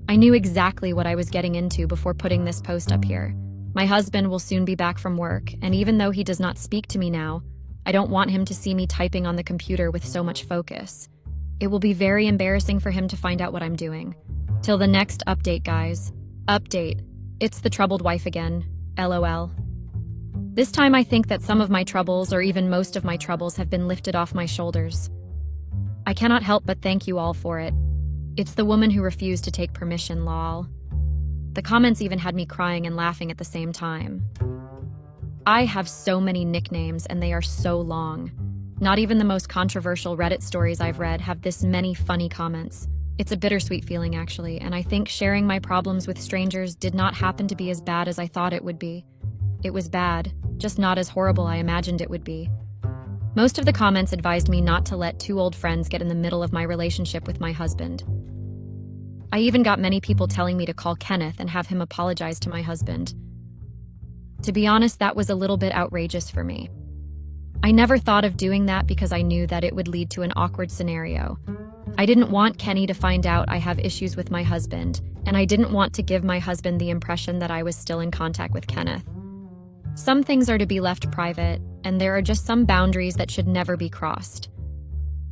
I knew exactly what I was getting into before putting this post up here. My husband will soon be back from work, and even though he does not speak to me now, I don't want him to see me typing on the computer with so much focus. It will be very embarrassing for him to find out what I'm doing. Till the next update, guys. Update. It's the troubled wife again. LOL. This time I think that some of my troubles, or even most of my troubles, have been lifted off my shoulders. I cannot help but thank you all for it. It's the woman who refused to take permission, lol. The comments even had me crying and laughing at the same time. I have so many nicknames and they are so long. Not even the most controversial Reddit stories I've read have this many funny comments. It's a bittersweet feeling, actually, and I think sharing my problems with strangers did not happen to be as bad as I thought it would be. It was bad, just not as horrible I imagined it would be. Most of the comments advised me not to let two old friends get in the middle of my relationship with my husband. I even got many people telling me to call Kenneth and have him apologize to my husband. To be honest, that was a little bit outrageous for me. I never thought of doing that because I knew that it would lead to an awkward scenario. I didn't want Kenny to find out I have issues with my husband, and I didn't want to give my husband the impression that I was still in contact with Kenneth. Some things are to be left private, and there are just some boundaries that should never be crossed.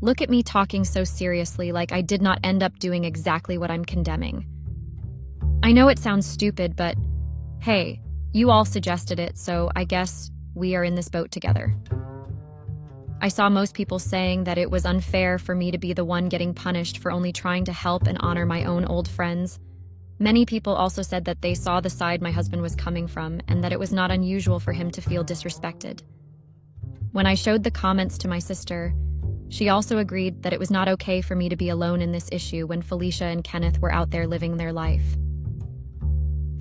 Look at me talking so seriously, like I did not end up doing exactly what I'm condemning. I know it sounds stupid, but hey, you all suggested it, so I guess we are in this boat together. I saw most people saying that it was unfair for me to be the one getting punished for only trying to help and honor my own old friends. Many people also said that they saw the side my husband was coming from and that it was not unusual for him to feel disrespected. When I showed the comments to my sister, She also agreed that it was not okay for me to be alone in this issue when Felicia and Kenneth were out there living their life.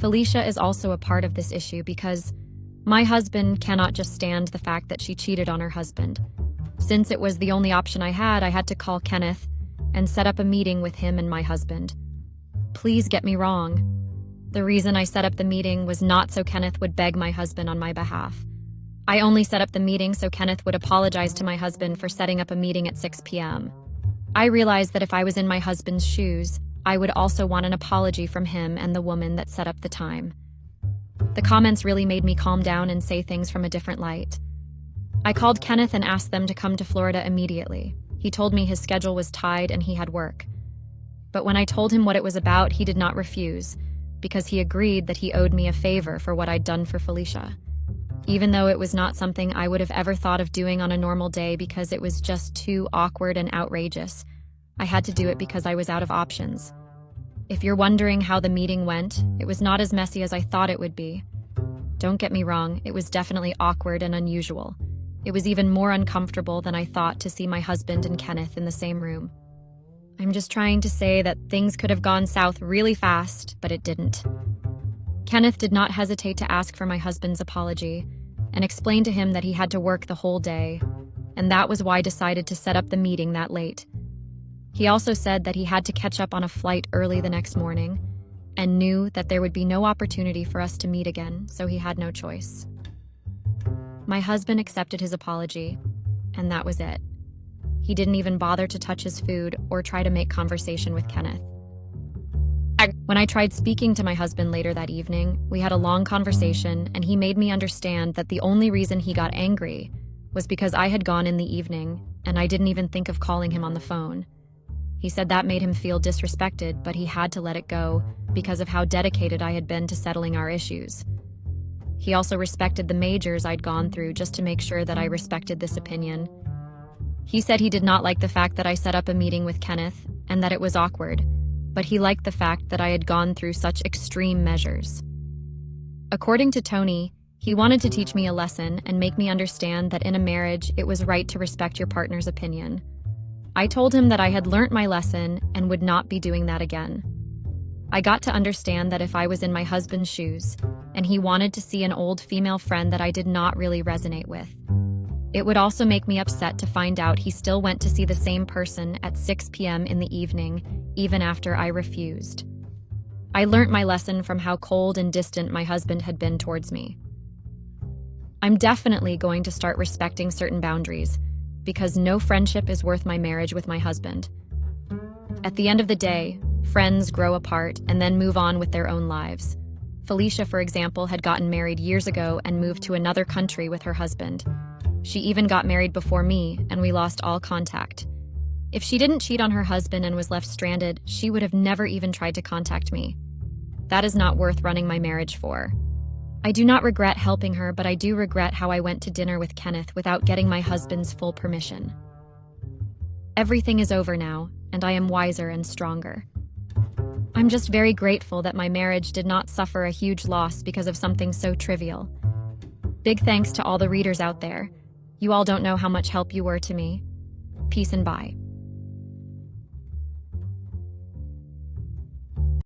Felicia is also a part of this issue because my husband cannot just stand the fact that she cheated on her husband. Since it was the only option I had to call Kenneth and set up a meeting with him and my husband. Please get me wrong. The reason I set up the meeting was not so Kenneth would beg my husband on my behalf. I only set up the meeting so Kenneth would apologize to my husband for setting up a meeting at 6 p.m. I realized that if I was in my husband's shoes, I would also want an apology from him and the woman that set up the time. The comments really made me calm down and say things from a different light. I called Kenneth and asked them to come to Florida immediately. He told me his schedule was tied and he had work. But when I told him what it was about, he did not refuse, because he agreed that he owed me a favor for what I'd done for Felicia. Even though it was not something I would have ever thought of doing on a normal day because it was just too awkward and outrageous, I had to do it because I was out of options. If you're wondering how the meeting went, it was not as messy as I thought it would be. Don't get me wrong, it was definitely awkward and unusual. It was even more uncomfortable than I thought to see my husband and Kenneth in the same room. I'm just trying to say that things could have gone south really fast, but it didn't. Kenneth did not hesitate to ask for my husband's apology and explain to him that he had to work the whole day, and that was why I decided to set up the meeting that late. He also said that he had to catch up on a flight early the next morning and knew that there would be no opportunity for us to meet again, so he had no choice. My husband accepted his apology, and that was it. He didn't even bother to touch his food or try to make conversation with Kenneth. When I tried speaking to my husband later that evening, we had a long conversation, and he made me understand that the only reason he got angry was because I had gone in the evening, and I didn't even think of calling him on the phone. He said that made him feel disrespected, but he had to let it go because of how dedicated I had been to settling our issues. He also respected the majors I'd gone through just to make sure that I respected this opinion. He said he did not like the fact that I set up a meeting with Kenneth and that it was awkward, but he liked the fact that I had gone through such extreme measures. According to Tony, he wanted to teach me a lesson and make me understand that in a marriage, it was right to respect your partner's opinion. I told him that I had learnt my lesson and would not be doing that again. I got to understand that if I was in my husband's shoes, and he wanted to see an old female friend that I did not really resonate with, it would also make me upset to find out he still went to see the same person at 6 p.m. in the evening, even after I refused. I learnt my lesson from how cold and distant my husband had been towards me. I'm definitely going to start respecting certain boundaries, because no friendship is worth my marriage with my husband. At the end of the day, friends grow apart and then move on with their own lives. Felicia, for example, had gotten married years ago and moved to another country with her husband. She even got married before me, and we lost all contact. If she didn't cheat on her husband and was left stranded, she would have never even tried to contact me. That is not worth running my marriage for. I do not regret helping her, but I do regret how I went to dinner with Kenneth without getting my husband's full permission. Everything is over now, and I am wiser and stronger. I'm just very grateful that my marriage did not suffer a huge loss because of something so trivial. Big thanks to all the readers out there. You all don't know how much help you were to me. Peace and bye.